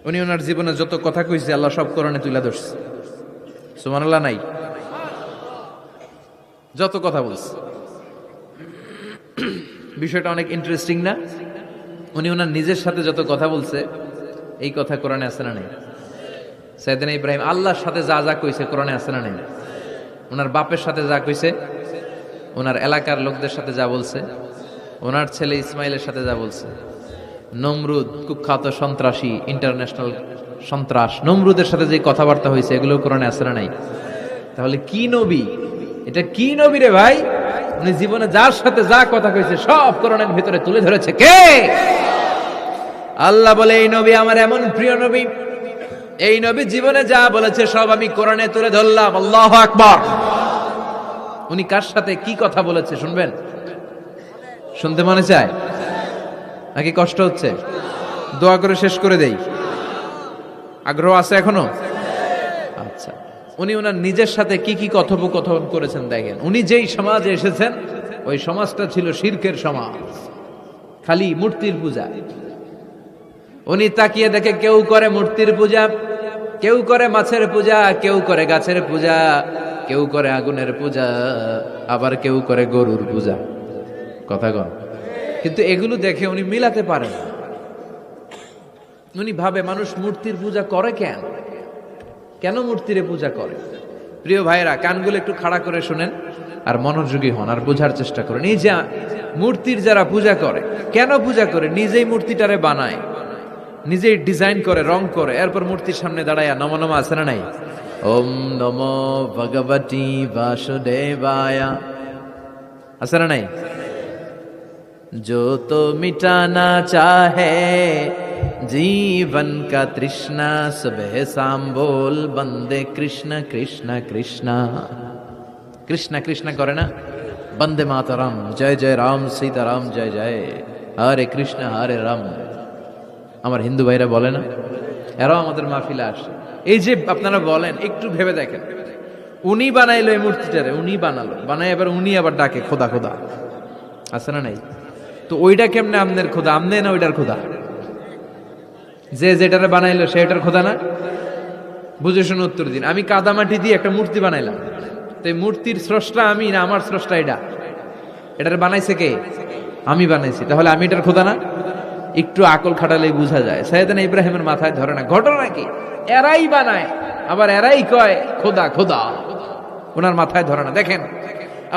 উনি ওনার জীবনে যত কথা কইছে আল্লাহ সব কোরআনে তুলে ধরছে। সুবহানাল্লাহ নাই? যত কথা বলছে, বিষয়টা অনেক ইন্টারেস্টিং না? উনি ওনার নিজের সাথে যত কথা বলছে এই কথা কোরআনে আছে না নাই? সাইয়েদনা ইব্রাহিম আল্লাহর সাথে যা যা কইছে কোরআনে আছে না নাই? ওনার বাপের সাথে যা কইছে, ওনার এলাকার লোকদের সাথে যা বলছে, ওনার ছেলে ইসমাইলের সাথে যা বলছে, নমরুদ কুখ্যাত সন্ত্রাসী, ইন্টারন্যাশনাল সন্ত্রাস, নমরুদের সাথে যে কথাবার্তা হয়েছে এগুলো কোরআনে আছে না নাই? তাহলে কি নবী এটা? কি নবী রে ভাই? উনি জীবনে যার সাথে যা কথা কইছে সব কোরআনের ভিতরে তুলে ধরেছে কে? আল্লাহ বলে এই নবী আমার এমন প্রিয় নবী, এই নবী জীবনে যা বলেছে সব আমি কোরআনে তুলে ধরলাম। আল্লাহু আকবার। উনি কার সাথে কি কথা বলেছে শুনবেন? শুনতে মনে চায় নাকি কষ্ট হচ্ছে? দোয়া করে শেষ করে দেই, আগ্রহ আছে এখনো? আচ্ছা, উনি ওনার নিজের সাথে কি কি কথোপকথন করেছেন দেখেন। উনি যেই সমাজে এসেছেন ওই সমাজটা ছিল শিরকের সমাজ, খালি মূর্তির পূজা। উনি তাকিয়ে দেখে কেউ করে মূর্তির পূজা, কেউ করে মাছের পূজা, কেউ করে গাছের পূজা, কেউ করে আগুনের পূজা, আবার কেউ করে গরুর পূজা। কথা কন। কিন্তু এগুলো দেখে উনি মিলাতে পারেন না। উনি ভাবে মানুষ মূর্তির পূজা করে কেন? কেন মূর্তিরে পূজা করে? প্রিয় ভাইরা, কানগুলো একটু খাড়া করে শুনেন আর মনোযোগী হন আর বোঝার চেষ্টা করেন। এই যে মূর্তির যারা পূজা করে, কেন পূজা করে? নিজেই মূর্তিটারে বানায়, নিজেই ডিজাইন করে, রং করে, এরপর মূর্তির সামনে দাঁড়ায় নম নম আছে না নাই? ওম নমো ভগবতী বাসুদেবায়া আছে না নাই? जो तो मिटाना चाहे जीवन का तृष्णा, सुबह शाम बोल बंदे कृष्ण कृष्ण कृष्ण। कृष्ण कृष्ण करे ना, बंदे मातरम, जय जय राम सीताराम जय जय, हरे कृष्ण हरे राम। আমার হিন্দু ভাইরা বলে না, এরাও আমাদের মাহফিলে আসে। এই যে আপনারা বলেন, একটু ভেবে দেখেন, উনি বানাইলো এই মূর্তিটারে, উনি বানালো, বানাই এবার উনি আবার ডাকে খোদা খোদা, আছে না নাই? তো ওইটা কেমনে আমনের খোদা? আমনে না ওইটার খোদা? যে যেটারে বানাইলো সেটার খোদা না? বুঝে শুনে উত্তর দিন। আমি কাদামাটি দিয়ে একটা মূর্তি বানাইলাম, তো এই মূর্তির স্রষ্টা আমি না আমার স্রষ্টা এটা? এটারে বানাইছে কে? আমি বানাইছি, তাহলে আমি এটার খোদা না? একটু আকল খাটালেই বোঝা যায়। সাইয়েদনা ইব্রাহিমের মাথায় ধরে না। ঘটনা কি? এরাই বানায় আবার এরাই কয় খোদা খোদা, ওনার মাথায় ধরে না। দেখেন,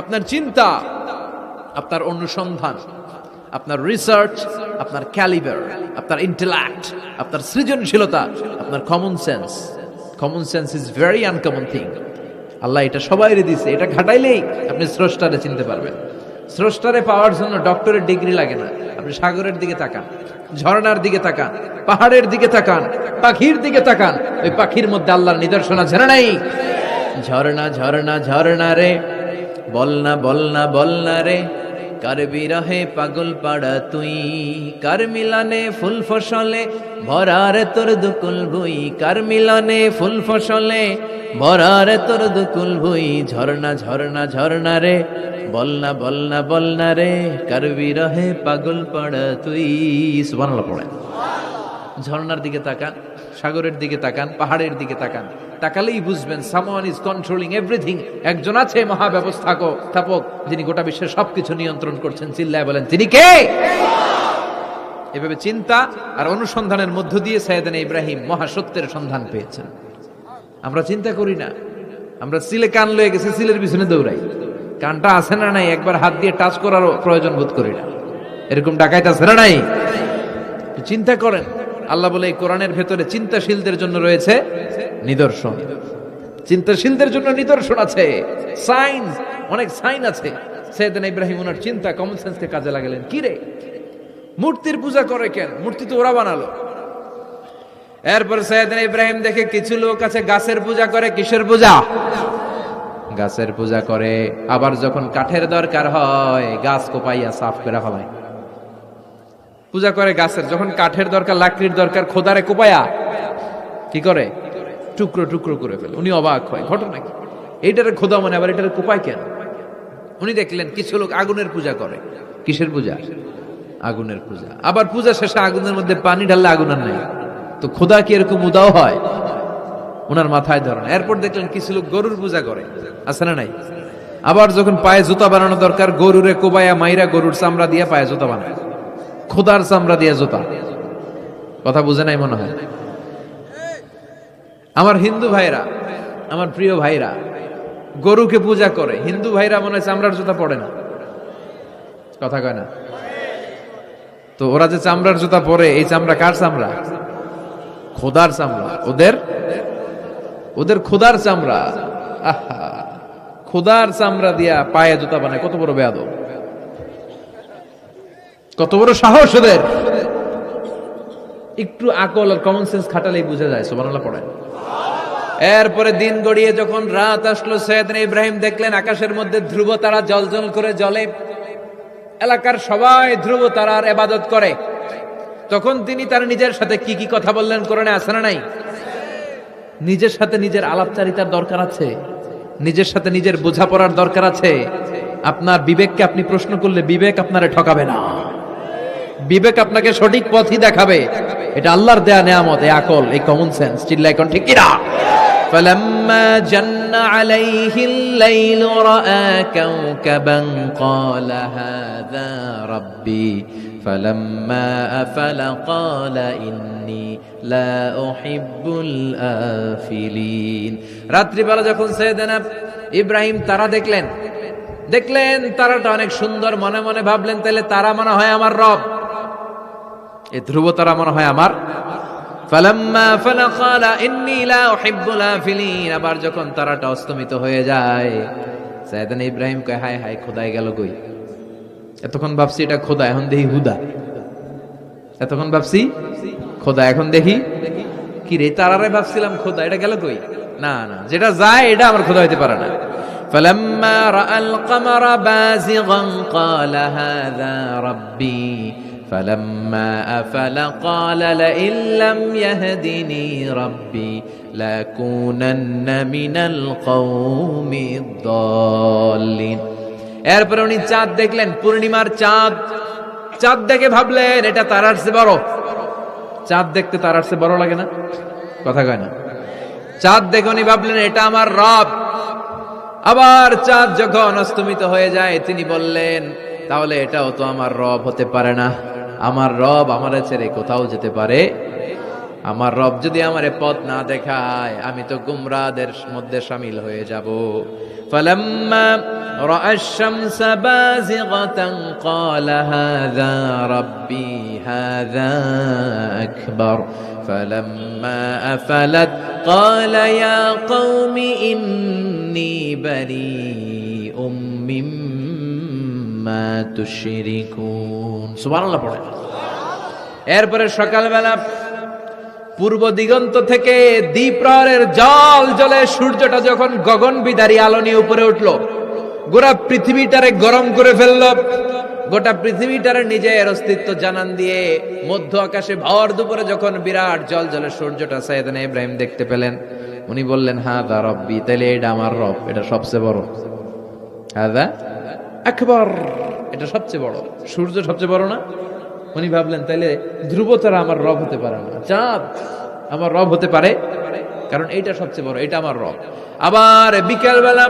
আপনার চিন্তা, আপনার অনুসন্ধান, আপনার রিসার্চ, আপনার ক্যালিবার, আপনার ইন্টেলেক্ট, আপনার সৃজনশীলতা, আপনার common sense. Common sense is very uncommon thing. আল্লাহ এটা সবাইরে দিছে, এটা খাটাইলেই আপনি স্রষ্টারে চিনতে পারবেন। স্রষ্টারে পাওয়ার জন্য ডক্টরের ডিগ্রি লাগে না। আপনি সাগরের দিকে তাকান, ঝর্ণার দিকে তাকান, পাহাড়ের দিকে তাকান, পাখির দিকে তাকান, ওই পাখির মধ্যে আল্লাহর নিদর্শন আছে না নাই? ঝর্ণা ঝর্ণা ঝর্ণা রে, বলনা বলনা বলনা রে, কার বিরহে পাগল পাড়া তুই, কার মিলানে ফুল ফসলে ভরারে তোর দুকুল ভুই, কার মিলানে ফুল ফসলে ভরারে তোর দুকুল ভুই। ঝর্ণা ঝর্ণা ঝর্ণা রে, বলনা বলনা বলনা রে, কার বিরহে পাগল পাড়া তুই। সুবহানাল্লাহ পড়েন। ঝর্ণার দিকে তাকান, সাগরের দিকে তাকান, পাহাড়ের দিকে তাকান, তাকালেই বুঝবেন সামওয়ান ইজ কন্ট্রোলিং এভরিথিং। একজন আছে মহাব্যবস্থাপক, যিনি গোটা বিশ্বের সবকিছু নিয়ন্ত্রণ করছেন। চিল্লায় বলেন, তিনি কে? এভাবে চিন্তা আর অনুসন্ধানের মধ্য দিয়ে সাইয়েদনা ইব্রাহিম মহাসত্যের সন্ধান পেয়েছেন। আমরা চিন্তা করি না, আমরা সিলে কান লয়ে গেছে, সিলের পিছনে দৌড়াই। কানটা আছে না নাই একবার হাত দিয়ে টাচ করারও প্রয়োজন বোধ করি না। এরকম ডাকাইত আছে না নাই? চিন্তা করেন, আল্লাহ বলে এই কোরআনের ভেতরে চিন্তাশীলদের জন্য রয়েছে নিদর্শন। চিন্তাশীলদের জন্য নিদর্শন আছে, সাইন, অনেক সাইন আছে। সাইয়েদনা ইব্রাহিম ওনার চিন্তা, কমন সেন্সকে কাজে লাগালেন। কি রে, মূর্তির পূজা করে কেন? মূর্তি তো ওরা বানালো। এরপর সাইয়েদনা ইব্রাহিম দেখে কিছু লোক আছে গাছের পূজা করে। কিসের পূজা? গাছের পূজা করে। আবার যখন কাঠের দরকার হয় গাছ কোপাইয়া সাফ করে ফেলায়। পূজা করে গাছের, যখন কাঠের দরকার, লাকড়ির দরকার, খোদারে কোপায়া কি করে? টুকরো টুকরো করে ফেলে। উনি অবাক হয়, ঘটনা কি? এইটারে খোদা মানে, আবার এটারে কোপায় কেন? উনি দেখলেন কিছু লোক আগুনের পূজা করে। কিসের পূজা? আগুনের পূজা। আবার পূজা শেষে আগুনের মধ্যে পানি ঢাললে আগুন আর নাই। তো খোদা কি এরকম উদাও হয়? ওনার মাথায় ধরেন। এরপর দেখলেন কিছু লোক গরুর পূজা করে। আছে না নাই? আবার যখন পায়ে জুতা বানানো দরকার, গরুরে কোবায়া মাইরা গরুর চামড়া দিয়ে পায়ে জুতা বানায়। খোদার চামড়া দিয়ে জুতা। কথা বুঝে নাই মনে হয়। আমার হিন্দু ভাইরা, আমার প্রিয় ভাইরা, গরুকে পূজা করে। হিন্দু ভাইরা মনে হয় চামড়ার জুতা পড়ে না। কথা কয় না? তো ওরা যে চামড়ার জুতা পরে, এই চামড়া কার চামড়া? খোদার চামড়া। ওদের খোদার চামড়া। আহা, খোদার চামড়া দিয়া পায়ে জুতা বানায়। কত বড় বেয়াদব, কত বড় সাহস ওদের! একটু আকল আর কমন সেন্স খাটালেই বুঝা যায়। সুবহানাল্লাহ পড়েন। এরপরে দিন গড়িয়ে যখন রাত আসলো, সাইয়েদনা ইব্রাহিম দেখলেন আকাশের মধ্যে ধ্রুব তারা জ্বলজ্বল করে জ্বলে। এলাকার সবাই ধ্রুব তারার ইবাদত করে। তখন তিনি তার নিজের সাথে কি কি কথা বললেন, কোরআনে আছে না নাই? নিজের সাথে নিজের আলাপচারিতার দরকার আছে, নিজের সাথে নিজের বোঝাপড়ার দরকার আছে। আপনার বিবেককে আপনি প্রশ্ন করলে বিবেক আপনারে ঠকাবে না, বিবেক আপনাকে সঠিক পথই দেখাবে। এটা আল্লাহর দেয়া নেয়ামত, এই আকল, এই কমন সেন্স। চিল্লায় কোন ঠিক কিনা? فلما جن عليه الليل رأى كوكبا قال هذا ربي فلما أفل قال إني لا أحب الآفلين। রাত্রি বেলা যখন সাইয়েদনা ইব্রাহিম তারা দেখলেন তারাটা অনেক সুন্দর, মনে মনে ভাবলেন তাহলে তারা মনে হয় আমার রব, এই ধ্রুব তারা মনে হয় আমার। ফালাম্মা ফালা ক্বালা ইন্নী লা উহিব্বুল আফিলিন। আবার যখন তারাটা অস্তমিত হয়ে যায়, সাইয়েদনা ইব্রাহিম কয়, হায় হায়, খোদাই গেল কই? এতক্ষণ ভাবছি এটা খোদা, এখন দেখি হুদা। এতক্ষণ ভাবছি খোদা, এখন দেখি কি রে? তারারে ভাবছিলাম খোদা, এটা গেল কই? না না, যেটা যায় এটা আমার খোদা হইতে পারে না। ফালাম্মা রাআল কামারা বাযিগান ক্বালা হাযা রাব্বি فلما أفل قال لئن لم يهدني ربي لأكونن من القوم الضالين। এরপর উনি চাঁদ দেখলেন, পূর্ণিমার চাঁদ। চাঁদ দেখে ভাবলেন এটা তারার চেয়ে বড়। চাঁদ দেখতে তারার চেয়ে বড় লাগে না? কথা কয় না? চাঁদ দেখে উনি ভাবলেন এটা আমার রব। আবার চাঁদ যখন অস্তমিত হয়ে যায়, তিনি বললেন তাহলে এটাও তো আমার রব হতে পারে না। আমার রব আমারে ছেড়ে কোথাও যেতে পারে? আমার রব যদি আমারে পথ না দেখায়, আমি তো গুমরাদের মধ্যে শামিল হয়ে যাব। ফালাম্মা রাআ আশ-শামস বাযিগাতান ক্বালা হাযা রাব্বি হাযা আকবার ফালাম্মা আফালাত ক্বালা ইয়া কওমি ইন্নী বারীউম মিম্মা তুশরিকুন। সুবহানাল্লাহ পড়েন। এরপরে সকালবেলা পূর্ব দিগন্ত থেকে দ্বিপ্রহরের জল জ্বলে সূর্যটা যখন গগন বিদারী আলো নিয়ে উপরে উঠলো, গোটা পৃথিবীটারে গরম করে ফেললো। গোটা পৃথিবীটারে নিজের অস্তিত্ব জানান দিয়ে মধ্য আকাশে ভর দুপুরে যখন বিরাট জল জ্বলে সূর্যটা সাইয়েদনা ইব্রাহিম দেখতে পেলেন, উনি বললেন হাযা রব্বি, তাইলে এটা আমার রব, এটা সবচেয়ে বড়। হাযা আকবার, এটা সবচেয়ে বড়। সূর্য সবচেয়ে বড় না? উনি ভাবলেন তাইলে ধ্রুব তারা আমার রব হতে পারে না, চাঁদ আমার রব হতে পারে কারণ এইটা সবচেয়ে বড়, এটা আমার রব। আবার বিকেলবেলা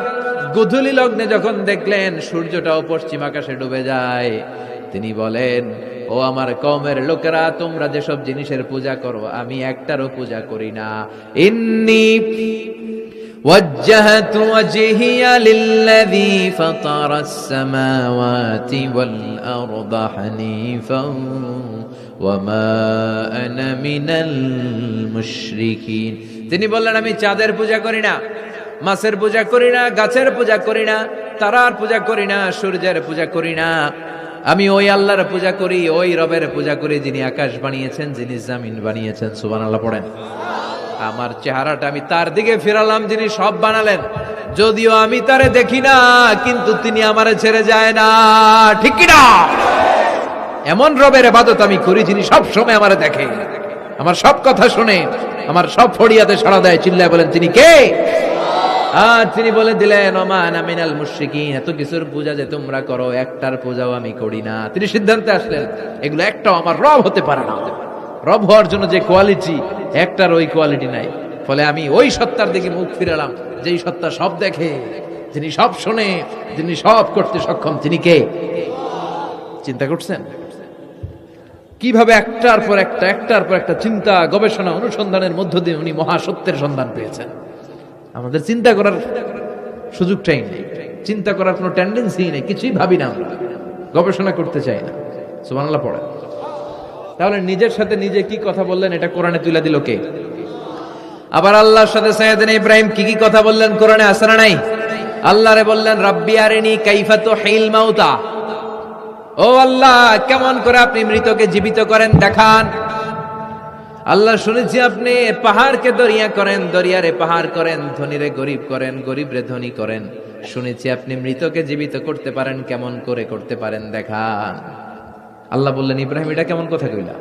গোধূলি লগ্নে যখন দেখলেন সূর্যটাও পশ্চিম আকাশে ডুবে যায়, তিনি বলেন, ও আমার কওমের লোকেরা, তোমরা যেসব জিনিসের পূজা করো আমি একটারও পূজা করি না। ইন্নী وجهت وجهي للذي فطر السماوات والأرض حنيفا وما أنا من المشركين। তিনি বললেন, আমি চাঁদের পূজা করি না, মাছের পূজা করি না, গাছের পূজা করি না, তারার পূজা করি না, সূর্যের পূজা করি না। আমি ওই আল্লাহর পূজা করি, ওই রবের পূজা করি যিনি আকাশ বানিয়েছেন, যিনি জমিন বানিয়েছেন। সুবহানাল্লাহ পড়েন। আমার চেহারাটা আমি তার দিকে ফিরালাম যিনি সব বানালেন। যদিও আমি তারে দেখি না, কিন্তু তিনি আমারে ছেড়ে যায় না। ঠিক কি না? এমন রবের ইবাদত আমি করি যিনি সব সময় আমারে দেখে, আমার সব কথা শুনে, আমার সব ফড়িয়াতে সাড়া দেয়। চিল্লায় বলেন, তিনি কে? আর তিনি বলে দিলেন, ওমা আনা মিনাল মুশরিকিন। এত কিছুর পূজা যে তোমরা করো, একটার পূজাও আমি করি না। তিনি সিদ্ধান্তে আসলেন, এগুলো একটাও আমার রব হতে পারে না। রব হওয়ার জন্য যে কোয়ালিটি, একটার ওই কোয়ালিটি নাই। ফলে আমি ওই সত্তার দিকে মুখ ফিরালাম যেই সত্তা সব দেখে, যিনি সব শোনে, যিনি সব করতে সক্ষম। তিনি কে? চিন্তা করছেন কিভাবে একটার পর একটা চিন্তা, গবেষণা, অনুসন্ধানের মধ্য দিয়ে উনি মহাসত্যের সন্ধান পেয়েছেন। আমাদের চিন্তা করার সুযোগটাই নেই, চিন্তা করার কোনো টেন্ডেন্সি নেই, কিছুই ভাবি না, আমরা গবেষণা করতে চাই না। সুবহানাল্লাহ পড়ে। তাহলে নিজের সাথে নিজে কি কথা বললেন, এটা কোরআনে তুলে দিল কে? আবার আল্লাহর সাথে সাইয়েদনা ইব্রাহিম কি কি কথা বললেন কোরআনে আছে না নাই? আল্লাহরে বললেন, রাব্বি আরিনি কাইফা তুহিল মাউতা। ও আল্লাহ, কেমন করে আপনি মৃতকে জীবিত করেন দেখান। আল্লাহ, শুনেছি আপনি পাহাড়কে দরিয়া করেন, দরিয়ারে পাহাড় করেন, ধনীরে গরিব করেন, গরিবরে ধনী করেন। শুনেছি আপনি মৃতকে জীবিত করতে পারেন, কেমন করে করতে পারেন দেখান। আল্লাহ বললেন, ইব্রাহিম এটা কেমন কথা কইলা?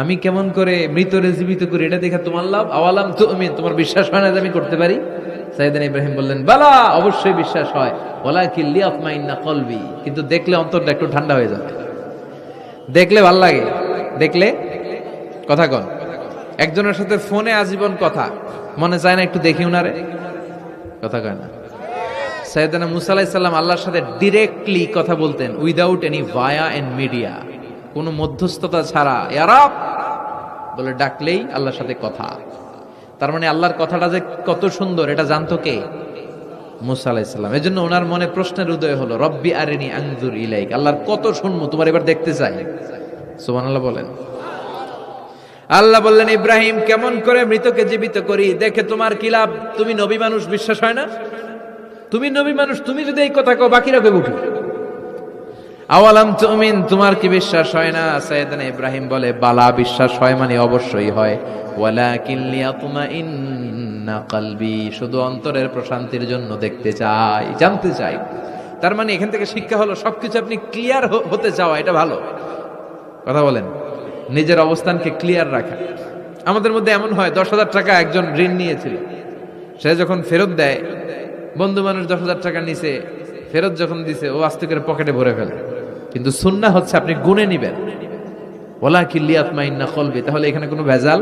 আমি কেমন করে মৃতরে জীবিত করি এটা দেখা তোমার লাভ? আওয়ালাম তুমিন, তোমার বিশ্বাস হয় না যে আমি করতে পারি? সাইয়েদনা ইব্রাহিম বললেন, বালা, অবশ্যই বিশ্বাস হয়। ওয়ালাকিন লিয়াতমাইন্না কলবি, কিন্তু দেখলে অন্তরটা একটু ঠান্ডা হয়ে যাবে। দেখলে ভাল লাগে, দেখলে কথা কন। একজনের সাথে ফোনে আজীবন কথা, মনে চায় না একটু দেখি উনারে? কথা কয় না। সাইয়েদনা মুসা আলাইহিস সালাম আল্লাহর সাথে ডিরেক্টলি কথা বলতেন, without any via and media, কোনো মধ্যস্থতা ছাড়া। ইয়া রাব বলে ডাকলেই আল্লাহর সাথে কথা। তার মানে আল্লাহর কথাটা যে কত সুন্দর এটা জানতো কে? মুসা আলাইহিস সালাম। এজন্য ওনার মনে প্রশ্নের উদয় হলো, রব্বি আরিনি আনজুর ইলাইক। আল্লাহর কত শুনবো, তোমার এবার দেখতে চাই। সুবহানাল্লাহ বলেন। আল্লাহ বললেন, ইব্রাহিম কেমন করে মৃতকে জীবিত করি, দেখে তোমার কি লাভ? তুমি নবী মানুষ, বিশ্বাস হয় না? তুমি নবী মানুষ, তুমি যদি এই কথা কও, বাকিরা কইব কি? আওয়ালাম তুমিন, তোমার কি বিশ্বাস হয় না? সাইয়েদনা ইব্রাহিম বলে, বালা, বিশ্বাস হয়, মানে অবশ্যই হয়। ওয়ালাকিন লিয়াতমাইন্না কলবি, শুধু অন্তরের প্রশান্তির জন্য দেখতে চাই, জানতে চাই। তার মানে এখান থেকে শিক্ষা হলো, সবকিছু আপনি ক্লিয়ার হতে চাওয়া, এটা ভালো কথা বলেন। নিজের অবস্থানকে ক্লিয়ার রাখা। আমাদের মধ্যে এমন হয়, 10,000 টাকা একজন ঋণ নিয়েছিল, সে যখন ফেরত দেয়, বন্ধু মানুষ 10,000 টাকা নিছে, ফেরত যখন দিছে ও আস্তে করে পকেটে ভরে ফেলে। কিন্তু সুন্নাহ হচ্ছে আপনি গুনে নিবেন, ওয়ালাকিন লিয়াতমাইন্না কলবি, তাহলে এখানে কোনো ভেজাল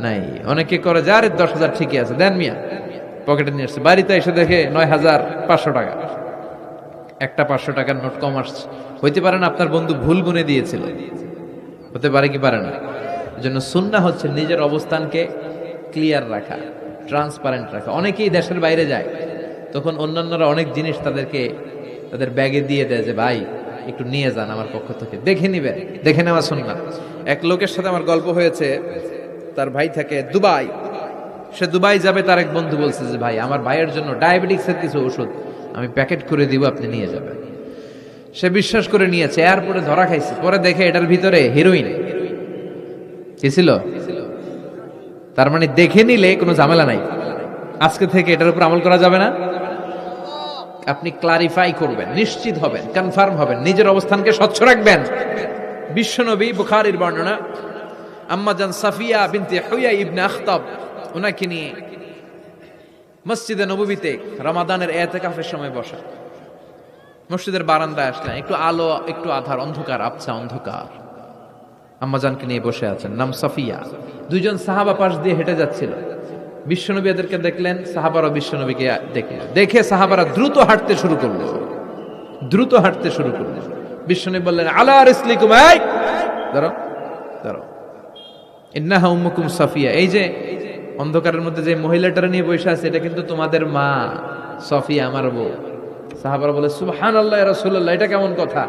নাই। অনেকে করে, যারে 10,000 ঠিকই আছে, দেন মিয়া, পকেটে নিয়ে আসছে, বাড়িতে এসে দেখে 9,500 টাকা, একটা 500 টাকার নোট কম আসছে। হইতে পারে না আপনার বন্ধু ভুল গুনে দিয়েছিল, হতে পারে কি পারে না? এজন্য সুন্নাহ হচ্ছে নিজের অবস্থানকে ক্লিয়ার রাখা, ট্রান্সপারেন্ট রাখা। অনেকেই দেশের বাইরে যায়, তখন অন্যান্যরা অনেক জিনিস তাদের ব্যাগে দিয়ে দেয় যে ভাই একটু নিয়ে যান আমার পক্ষ থেকে, দেখে নিবে, দেখে নেওয়া সুন্নাহ। এক লোকের সাথে আমার গল্প হয়েছে, তার ভাই থাকে দুবাই, সে দুবাই যাবে, তার এক বন্ধু বলছে যে ভাই আমার ভাইয়ের জন্য ডায়াবেটিক্সের কিছু ওষুধ আমি প্যাকেট করে দিব, আপনি নিয়ে যাবেন। সে বিশ্বাস করে নিয়েছে, এয়ারপোর্টে ধরা খাইছে, পরে দেখে এটার ভিতরে হিরোইন কি ছিল। তার মানে দেখে নিলে কোনো ঝামেলা নাই, আজকে থেকে এটার উপর আমল করা যাবে না। আপনি ক্লারিফাই করবেন, নিশ্চিত হবেন, কনফার্ম হবেন, নিজের অবস্থানকে স্বচ্ছ রাখবেন। বিশ্বনবী, বুখারীর বর্ণনা, আম্মাজান সাফিয়া বিনতে হুয়াই ইবনে আখতাব, ওনাকে নিয়ে মসজিদে নববীতে রমাদানের ইতিকাফের সময় বসা। মসজিদের বারান্দায় আসলেন, একটু আলো, একটু আধার, অন্ধকার, আবছা অন্ধকার। আম্মাজানকে নিয়ে বসে আছেন, নাম সাফিয়া। দুইজন সাহাবা পাশ দিয়ে হেঁটে যাচ্ছিল, বিশ্বনবী এদেরকে দেখলেন, সাহাবারা বিশ্বনবীকে দেখলেন, দেখে সাহাবারা দ্রুত হাঁটতে শুরু করলো। বিশ্বনবী বললেন, আলা রিসলিকুম, এই দাঁড়াও দাঁড়াও, ইন্নাহা উম্মুকুম সাফিয়া, এই যে অন্ধকারের মধ্যে যে মহিলাটারা নিয়ে বসে আছে এটা কিন্তু তোমাদের মা সফিয়া, আমার বউ। সাহাবারা বলে, সুবহানাল্লাহ ইয়া রাসূলুল্লাহ, এটা কেমন কথা?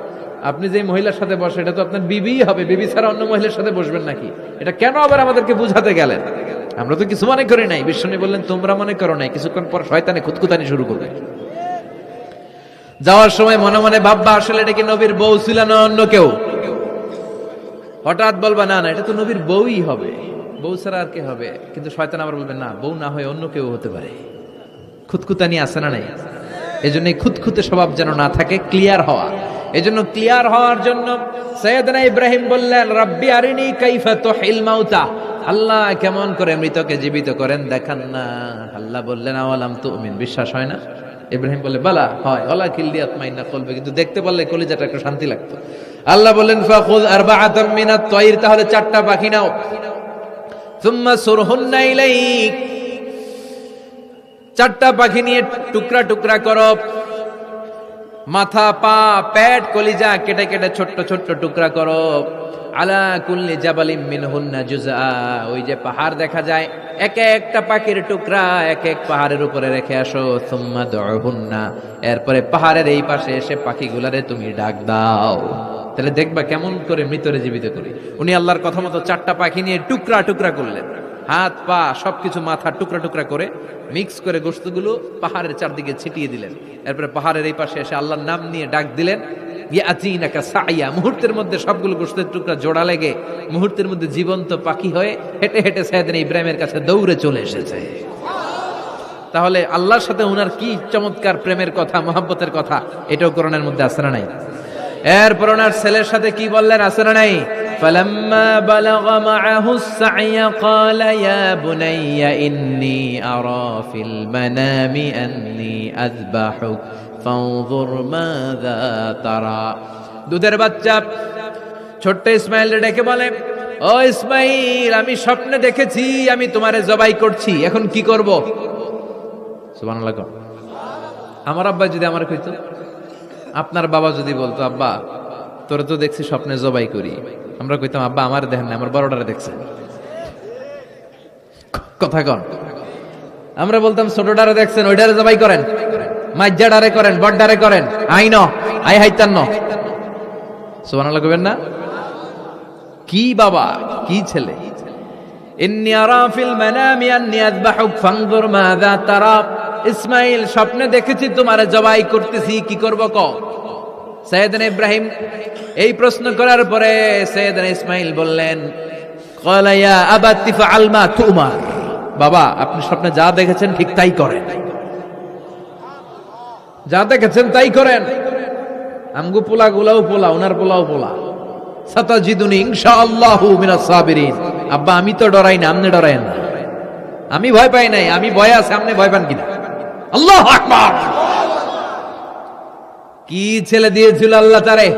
আপনি যে মহিলার সাথে বসে এটা তো আপনার বিবি হবে, বিবি ছাড়া অন্য মহিলার সাথে বসবেন নাকি? এটা কেন আবার আমাদেরকে বুঝাতে গেলেন? আমরা তো কিছু মনে করি নাই। বিশ্বনবী বললেন, তোমরা মনে করো নাই, কিছুক্ষণ পর শয়তানে খুঁতখুতানি শুরু করবে। যাওয়ার সময় মনে মনে ভাববা, আসলে এটা কি নবীর বউ ছিল না অন্য কেউ? হঠাৎ বলবা, না না, এটা তো নবীর বউই হবে, বউ ছাড়া আর কে হবে? কিন্তু শয়তান আবার বলবে, না, বউ না হয়ে অন্য কেউ হতে পারে। খুঁতখুতানি আছে না নাই? এই জন্য খুঁতখুতে স্বভাব যেন না থাকে, ক্লিয়ার হওয়া। এই জন্য ক্লিয়ার হওয়ার জন্য সাইয়েদনা ইব্রাহিম বললেন, রাব্বি আরিনি কাইফা তুহিল মাউতা, আল্লাহ কেমন করে মৃতকে জীবিত করেন দেখান না। আল্লাহ বললেন, আওয়ালাম তুমিন, বিশ্বাস হয় না? ইব্রাহিম বলে, বালা হয়, ওলা কিল্লি আতমাইন্না কলবে, কিন্তু দেখতে পারলে কলিজাটা একটু শান্তি লাগতো। আল্লাহ বললেন, ফাখুয আরবাআতাম মিনাত তায়র, তাহলে 4টা পাখি নাও, সুম্মা সুরহুন্না ইলাইক, 4টা পাখি নিয়ে টুকরা টুকরা করো, মাথা, পা, পেট, কলিজা কেটে কেটে ছোট্ট ছোট্ট টুকরা করো। আলা কুল্লি জাবালিম মিনহুন্না জুজআ, ওই যে পাহাড় দেখা যায়, এক একটা পাখির টুকরা এক এক পাহাড়ের উপরে রেখে আসো। সুম্মা দুহুন্না, এরপরে পাহাড়ের এই পাশে এসে পাখিগুলারে তুমি ডাক দাও, তাহলে দেখবা কেমন করে মৃতরে জীবিত করি। উনি আল্লাহর কথা মতো 4টা পাখি নিয়ে টুকরা টুকরা করলেন, হাত পা সবকিছু মাথা টুকরা টুকরা করে মিক্স করে গোশতগুলো পাহাড়ের চারদিকে ছিটিয়ে দিলেন। এরপরে পাহাড়ের এই পাশে এসে আল্লাহর নাম নিয়ে ডাক দিলেন, ইয়াতিনাকা সাইয়া, মুহূর্তের মধ্যে সবগুলো গোশতের টুকরা জোড়া লেগে মুহূর্তের মধ্যে জীবন্ত পাখি হয়ে হেঁটে হেঁটে সাইয়েদনা ইব্রাহিমের কাছে দৌড়ে চলে এসেছে। তাহলে আল্লাহর সাথে উনার কি চমৎকার প্রেমের কথা, মহব্বতের কথা, এটাও কোরআনের মধ্যে আছে না নাই? এরপর ওনার ছেলের সাথে কি বললেন, আছে না নাই? فلما بلغ معه السعي قال يا بني إني أرى في المنام أني أذبحك فانظر ماذا ترى। দুধের বাচ্চা ছোট্ট ইসমাইল ডেকে বলে, ও ইসমাইল, আমি স্বপ্নে দেখেছি আমি তোমারে জবাই করছি, এখন কি করব? সুবহানাল্লাহ। আমার আব্বা যদি আমার কইতো, আপনার বাবা যদি বলতো, আব্বা তোরে তো দেখছি স্বপ্নে জবাই করি, আমরা কইতাম, আব্বা আমার দেখেন না, আমার বড়টারে দেখছেন। কথা কন। আমরা বলতাম, ছোটটারে দেখছেন, ওইটারে জবাই করেন, মাইজ্জাডারে করেন, বড়ডারে করেন, আইন আই হাইতান ন। সুবহানাল্লাহ কইবেন না? কি বাবা, কি ছেলে। ইন্নী আরা ফিল মানামি আন্নী আযবাহুক ফানজুর মাযা তারা। ইসমাইল, স্বপ্নে দেখেছি তোমারে জবাই করতেছি, কি করব কও? সাইয়েদনা ইব্রাহিম এই প্রশ্ন করার পরে সাইয়েদনা ইসমাইল বললেন, ক্বালা ইয়া আবাতি ফাআল মা তুমার, বাবা আপনি স্বপ্নে যা দেখেছেন ঠিক তাই করেন, যা দেখেছেন তাই করেন। আমগো পোলা গুলাও পোলা, ওনার পোলাও পোলা। সাতাজিদুনি ইনশাআল্লাহু মিনাস সাবিরিন। আব্বা আমি তো ডরাই না, আপনি ডরায়েন না। আমি ভয় পাই নাই, আমি ভয় আছে, আপনি ভয় পান কিনা? আল্লাহু আকবার। কি ছেলে দিয়েছিল আল্লাহ তারে।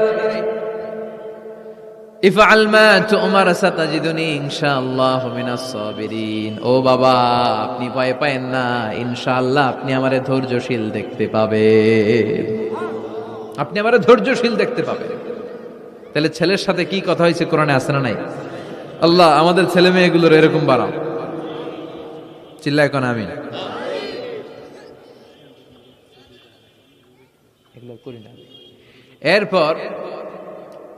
ইফআল মা তুমার সাতাজিদুনি ইনশাআল্লাহু মিনাস সাবিরিন। ও বাবা, আপনি ভয় পায়েন না, ইনশাআল্লাহ আপনি আমারে ধৈর্যশীল দেখতে পাবেন, আপনি আমারে ধৈর্যশীল দেখতে পাবেন। তাহলে ছেলের সাথে কি কথা হয়েছে কোরআনে আছে না নাই? আল্লাহ আমাদের ছেলে মেয়েগুলোর এরকম বানাও। চিল্লায় কোন আমিন। এরপর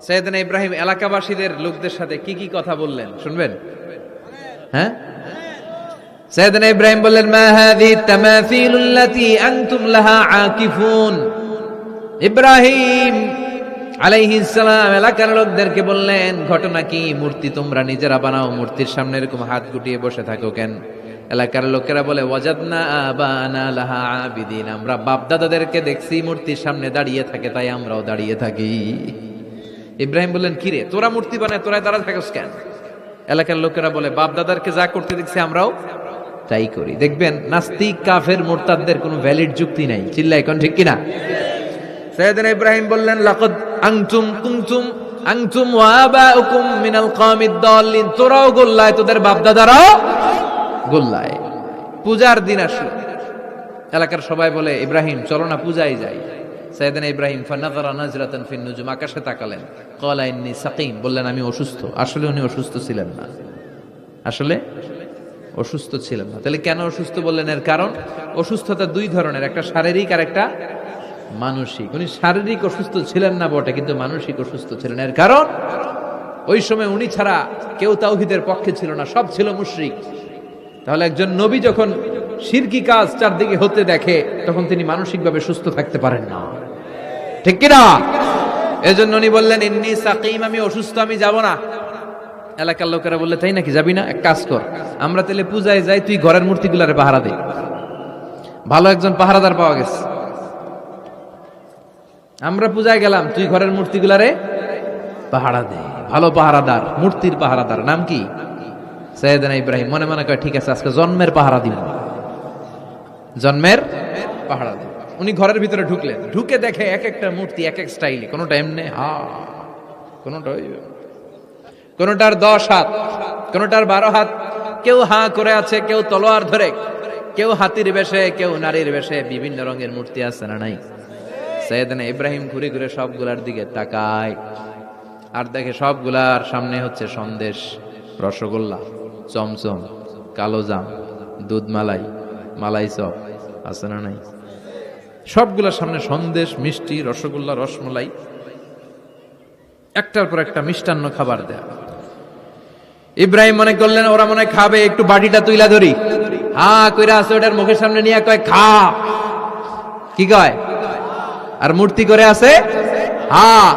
সাইয়েদনা ইব্রাহিম এলাকাবাসীদের লোকদের সাথে কি কি কথা বললেন শুনবেন? হ্যাঁ, সাইয়েদনা ইব্রাহিম বললেন, মা হাযিহি তামাসিলুল্লাতী আনতুম লাহা আকিফুন। ইব্রাহিম আলাইহিস সালাম এলাকার লোকদেরকে বললেন, ঘটনা কি? মূর্তি তোমরা নিজেরা বানাও, মূর্তির সামনে এরকম হাত গুটিয়ে বসে থাকো কেন? এলাকার লোকেরা বলে, ওয়াজাদনা আবানা লাহা আবিদিন, আমরা বাপ দাদাদেরকে দেখছি মূর্তির সামনে দাঁড়িয়ে থাকে, তাই আমরাও দাঁড়িয়ে থাকি। ইব্রাহিম বললেন, কিরে তোরা মূর্তি বানায়, তোরা দাঁড়া থাকিস কেন? এলাকার লোকেরা বলে, বাপ দাদারকে যা করতে দেখছি আমরাও তাই করি। দেখবেন নাস্তিক কাফের মুরতাদদের কোনো ভ্যালিড যুক্তি নাই। চিল্লা এখন ঠিক কিনা? সাইয়েদনা ইব্রাহিম বললেন, লাকাদ আনতুম কুনতুম আনতুম ওয়া আবাউকুম মিনাল কওমিদ দাল্লিন। তোরাও গোল্লায়, তোদের বাপ দাদারাও গোল্লায়। পূজার দিন আসলো, এলাকার সবাই বলে ইব্রাহিম চলো না পূজায় যাই। সাইয়েদনা ইব্রাহিম ফানাযারা নাজরাতান ফিন নুজুম, আকাশে তাকালেন, ক্বালা ইন্নী সাকিম, বললেন আমি অসুস্থ। আসলে উনি অসুস্থ ছিলেন না, আসলে অসুস্থ ছিলেন না। তাহলে কেন অসুস্থ বললেন? এর কারণ অসুস্থতা দুই ধরনের, একটা শারীরিক আর একটা মানসিক। উনি শারীরিক অসুস্থ ছিলেন না বটে, কিন্তু মানসিক অসুস্থ ছিলেন। এর কারণ ওই সময় উনি ছাড়া কেউ তাওহীদের পক্ষে ছিল না, সব ছিল মুশরিক। তাহলে একজন নবী যখন শিরকি কাজ চারদিকে হতে দেখে, তখন তিনি মানসিকভাবে সুস্থ থাকতে পারেন না, ঠিক কিনা? এজন্য উনি বললেন ইন্নী সাকিম, আমি অসুস্থ, আমি যাব না। এলাকার লোকেরা বললে তাই নাকি, যাবি না? এক কাজ কর, আমরা তাহলে পূজায় যাই, তুই ঘরের মূর্তিগুলারে পাহারা দে। ভালো একজন পাহারাদার পাওয়া গেছে, আমরা পূজায় গেলাম, তুই ঘরের মূর্তিগুলারে পাহারা দে। ভালো পাহারাদার, মূর্তির পাহারাদার, নাম কি? সাইয়েদনা ইব্রাহিম মনে মনে কয় ঠিক আছে, আজকে জন্মের পাহারা দিব, জন্মের পাহারা দিব। উনি ঘরের ভিতরে ঢুকলেন, ঢুকে দেখে এক একটা মূর্তি এক এক স্টাইলে, কোনোটা এমনি কোনোটার 10 হাত, কোনোটার 12 হাত, কেউ হাঁ করে আছে, কেউ তলোয়ার ধরে, কেউ হাতির বেশে, কেউ নারীর বেশে, বিভিন্ন রঙের মূর্তি আছে না নাই? সাইয়েদনা ইব্রাহিম ঘুরে ঘুরে সবগুলার দিকে তাকায়, আর দেখে সবগুলার সামনে হচ্ছে সন্দেশ, রসগোল্লা, চমচম, কালোজাম, দুধ মালাই, মালাই চপ আছে না নাই? সবগুলার সামনে সন্দেশ, মিষ্টি, রসগোল্লা, রসমালাই, একটার পর একটা মিষ্টান্ন খাবার দেয়া। ইব্রাহিম মনে করলেন ওরা মনে খাবে, একটু বাটিটা তুইলা ধরি, হ্যাঁ কইরা আছে, ওটার মুখের সামনে নিয়ে কয় খা, কি কয়? আর মূর্তি করে আছে হ্যাঁ।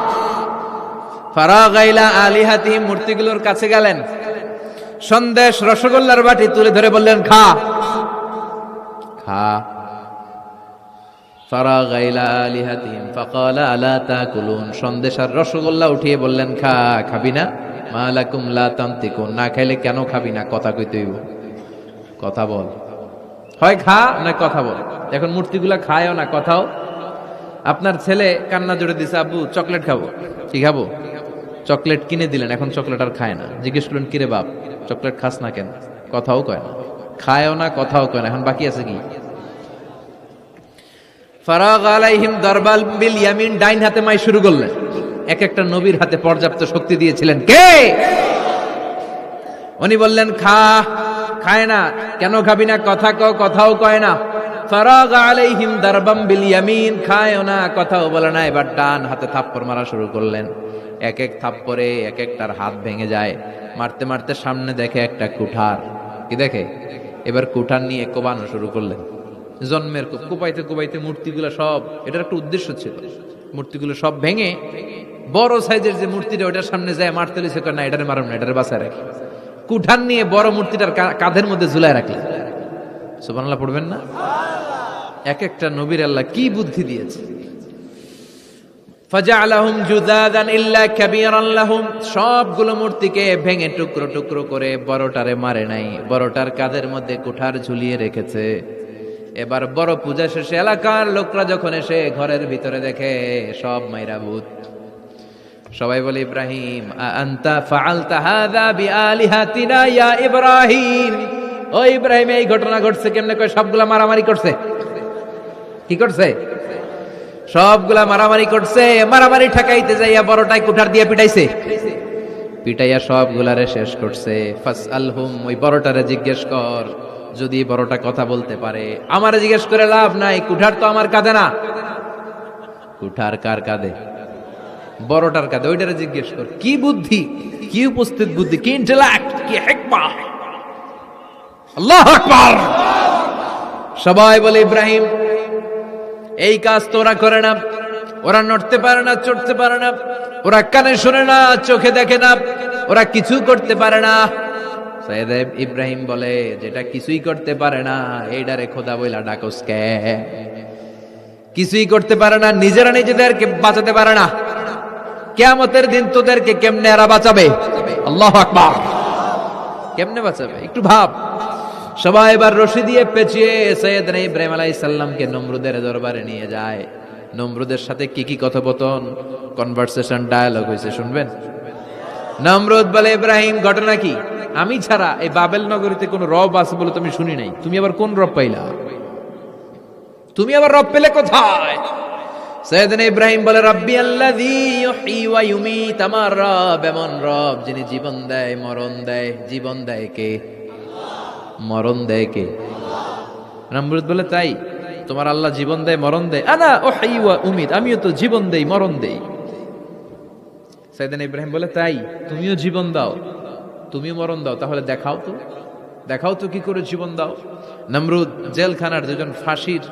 ফারাগা ইলা আলিহাতিহিম, মূর্তিগুলোর কাছে গেলেন, সন্দেশ রসগোল্লার বাটি তুলে ধরে বললেন খা খা। ফারাগা ইলা আলিহাতিহিম ফাকালা আলা তাকুলুন, সন্দেশ আর রসগোল্লা উঠিয়ে বললেন খা, খাবি না? মা লাকুম লা তানতিকুন, না খাইলে কেন খাবি না? কথা কইতে হইব, কথা বল, হয় খা না কথা বল। এখন মূর্তিগুলা খায়ও না, কথাও। আপনার ছেলে কান্না জোরে দিছে, আব্বু চকলেট খাবো, কি খাবো? চকলেট কিনে দিলেন, এখন চকলেট আর খায় না। জিজ্ঞেস করলেন কিরে বাপ চকলেট খাস না কেন? কথাও কয় না, খায়ও না, কথাও কয় না। এখন বাকি আছে কি? ফারাগ আলাইহিম দারবাল বিল ইয়ামিন, ডাইন হাতে মাই শুরু করলেন। এক একটা নবীর হাতে পর্যাপ্ত শক্তি দিয়েছিলেন কে? উনি বললেন খা, খায় না। কেন খাবি না? কথা কও, কথাও কয় না। ফারাগ আলাইহিম দারবাম বিল ইয়ামিন, খায়ও না, কথাও বলে না। এবার ডান হাতে থাপ্পড় মারা শুরু করলেন। এক এক থাপ্পড়ে এক একটার হাত ভেঙে যায়। মারতে মারতে সামনে দেখে একটা কুঠার, কি দেখে? এবার কুঠার নিয়ে কোবানো শুরু করলেন, জন্মের কোপাইতে কোপাইতে মূর্তিগুলো সব, এটার একটা উদ্দেশ্য ছিল, মূর্তিগুলো সব ভেঙে বড় সাইজের যে মূর্তিটা ওটার সামনে যায় মারতে লিছে, না এটারে মারুন না, এটারে বাঁচায় রাখি। কুঠার নিয়ে বড় মূর্তিটার কাঁধের মধ্যে ঝুলায় রাখলেন। সুবহানাল্লাহ পড়বেন না? এক একটা নবীর আল্লাহ কি বুদ্ধি দিয়েছে। ফাজআলাহুম জুদাদান ইল্লা কাবীরান লাহুম, সবগুলো মূর্তিকে ভেঙে টুকরো টুকরো করে বড়টারে মারে নাই, বড়টার কাঁধের মধ্যে কুঠার ঝুলিয়ে রেখেছে। এবার বড় পূজা শেষে এলাকার লোকরা যখন এসে ঘরের ভিতরে দেখে সব মাইরা ভূত। সবাই বলে ইব্রাহিম আনতা ফাআলতা হাযা বিআলিহাতিনা ইয়া ইব্রাহিম, ও ইব্রাহিম এই ঘটনা ঘটছে কেমনে? কয় সবগুলা মারামারি করছে। কি করছে? সবগুলা মারামারি করছে। মারামারি ঠেকাইতে যাইয়া বড়টাই কুঠার দিয়ে পিটাইছে, পিটাইয়া সবগুলারে শেষ করছে। ফাসআলহুম, ওই বড়টারে জিজ্ঞেস কর, যদি বড়টা কথা বলতে পারে। আমারে জিজ্ঞেস করে লাভ নাই, কুঠার তো আমার কাঁধে না। কুঠার কার কাঁধে? বড়টার কাঁধে। ওইটারে জিজ্ঞেস কর। কি বুদ্ধি, কি উপস্থিত বুদ্ধি, কি ইন্টেলেক্ট, কি হিকমা! আল্লাহু আকবার। সবাই বলে ইব্রাহিম এই কাজ তোরা করে না, ওরা নড়তে পারে না, চড়তে পারে না, ওরা কানে শোনে না, চোখে দেখে না, ওরা কিছু করতে পারে না। সাইয়েদ ইব্রাহিম বলে যেটা কিছুই করতে পারে না এইডারে খোদা বইলা ডাকস কে? কিছুই করতে পারে না, নিজেরা নিজেদেরকে বাঁচাতে পারে না, কিয়ামতের দিন তোদেরকে কেমনে এরা বাঁচাবে? আল্লাহু আকবার। কেমনে বাঁচাবে একটু ভাব। সবাই এবার রশি দিয়ে পেঁচিয়ে সাইয়েদনা ইব্রাহিম আলাইহিস সালামকে নমরুদের দরবারে নিয়ে যায়। নমরুদের সাথে কি কি কথোপকথন, কনভারসেশন, ডায়ালগ হয়েছে শুনবেন। নমরুদ বলে ইব্রাহিম ঘটনা কি? আমি ছাড়া এই বাবেল নগরীতে কোন রব আছে বলে তুমি শুনি নাই, তুমি আবার কোন রব পাইলা? তুমি আবার রব পেলে কোথায়? সাইয়েদনা ইব্রাহিম বলে রাব্বি আল্লাযী ইউহয়ী ওয়া ইউমীত, আমার রব এমন রব যিনি জীবন দেয় মরণ দেয়। জীবন দেয় কে? মরণ দেয় কে? নমরুদ বলে তাই তোমার আল্লাহ জীবন দেয় মরণ দেয়? আনা উহয়ী ওয়া উমীত, আমিও তো জীবন দেই মরণ দেই। সাইয়েদনা ইব্রাহিম বলে তাই তুমিও জীবন দাও তুমিও মরণ দাও, তাহলে দেখাও তো, দেখাও তো কি করে জীবন দাও। নমরুদ জেলখানার দুজন ফাঁসির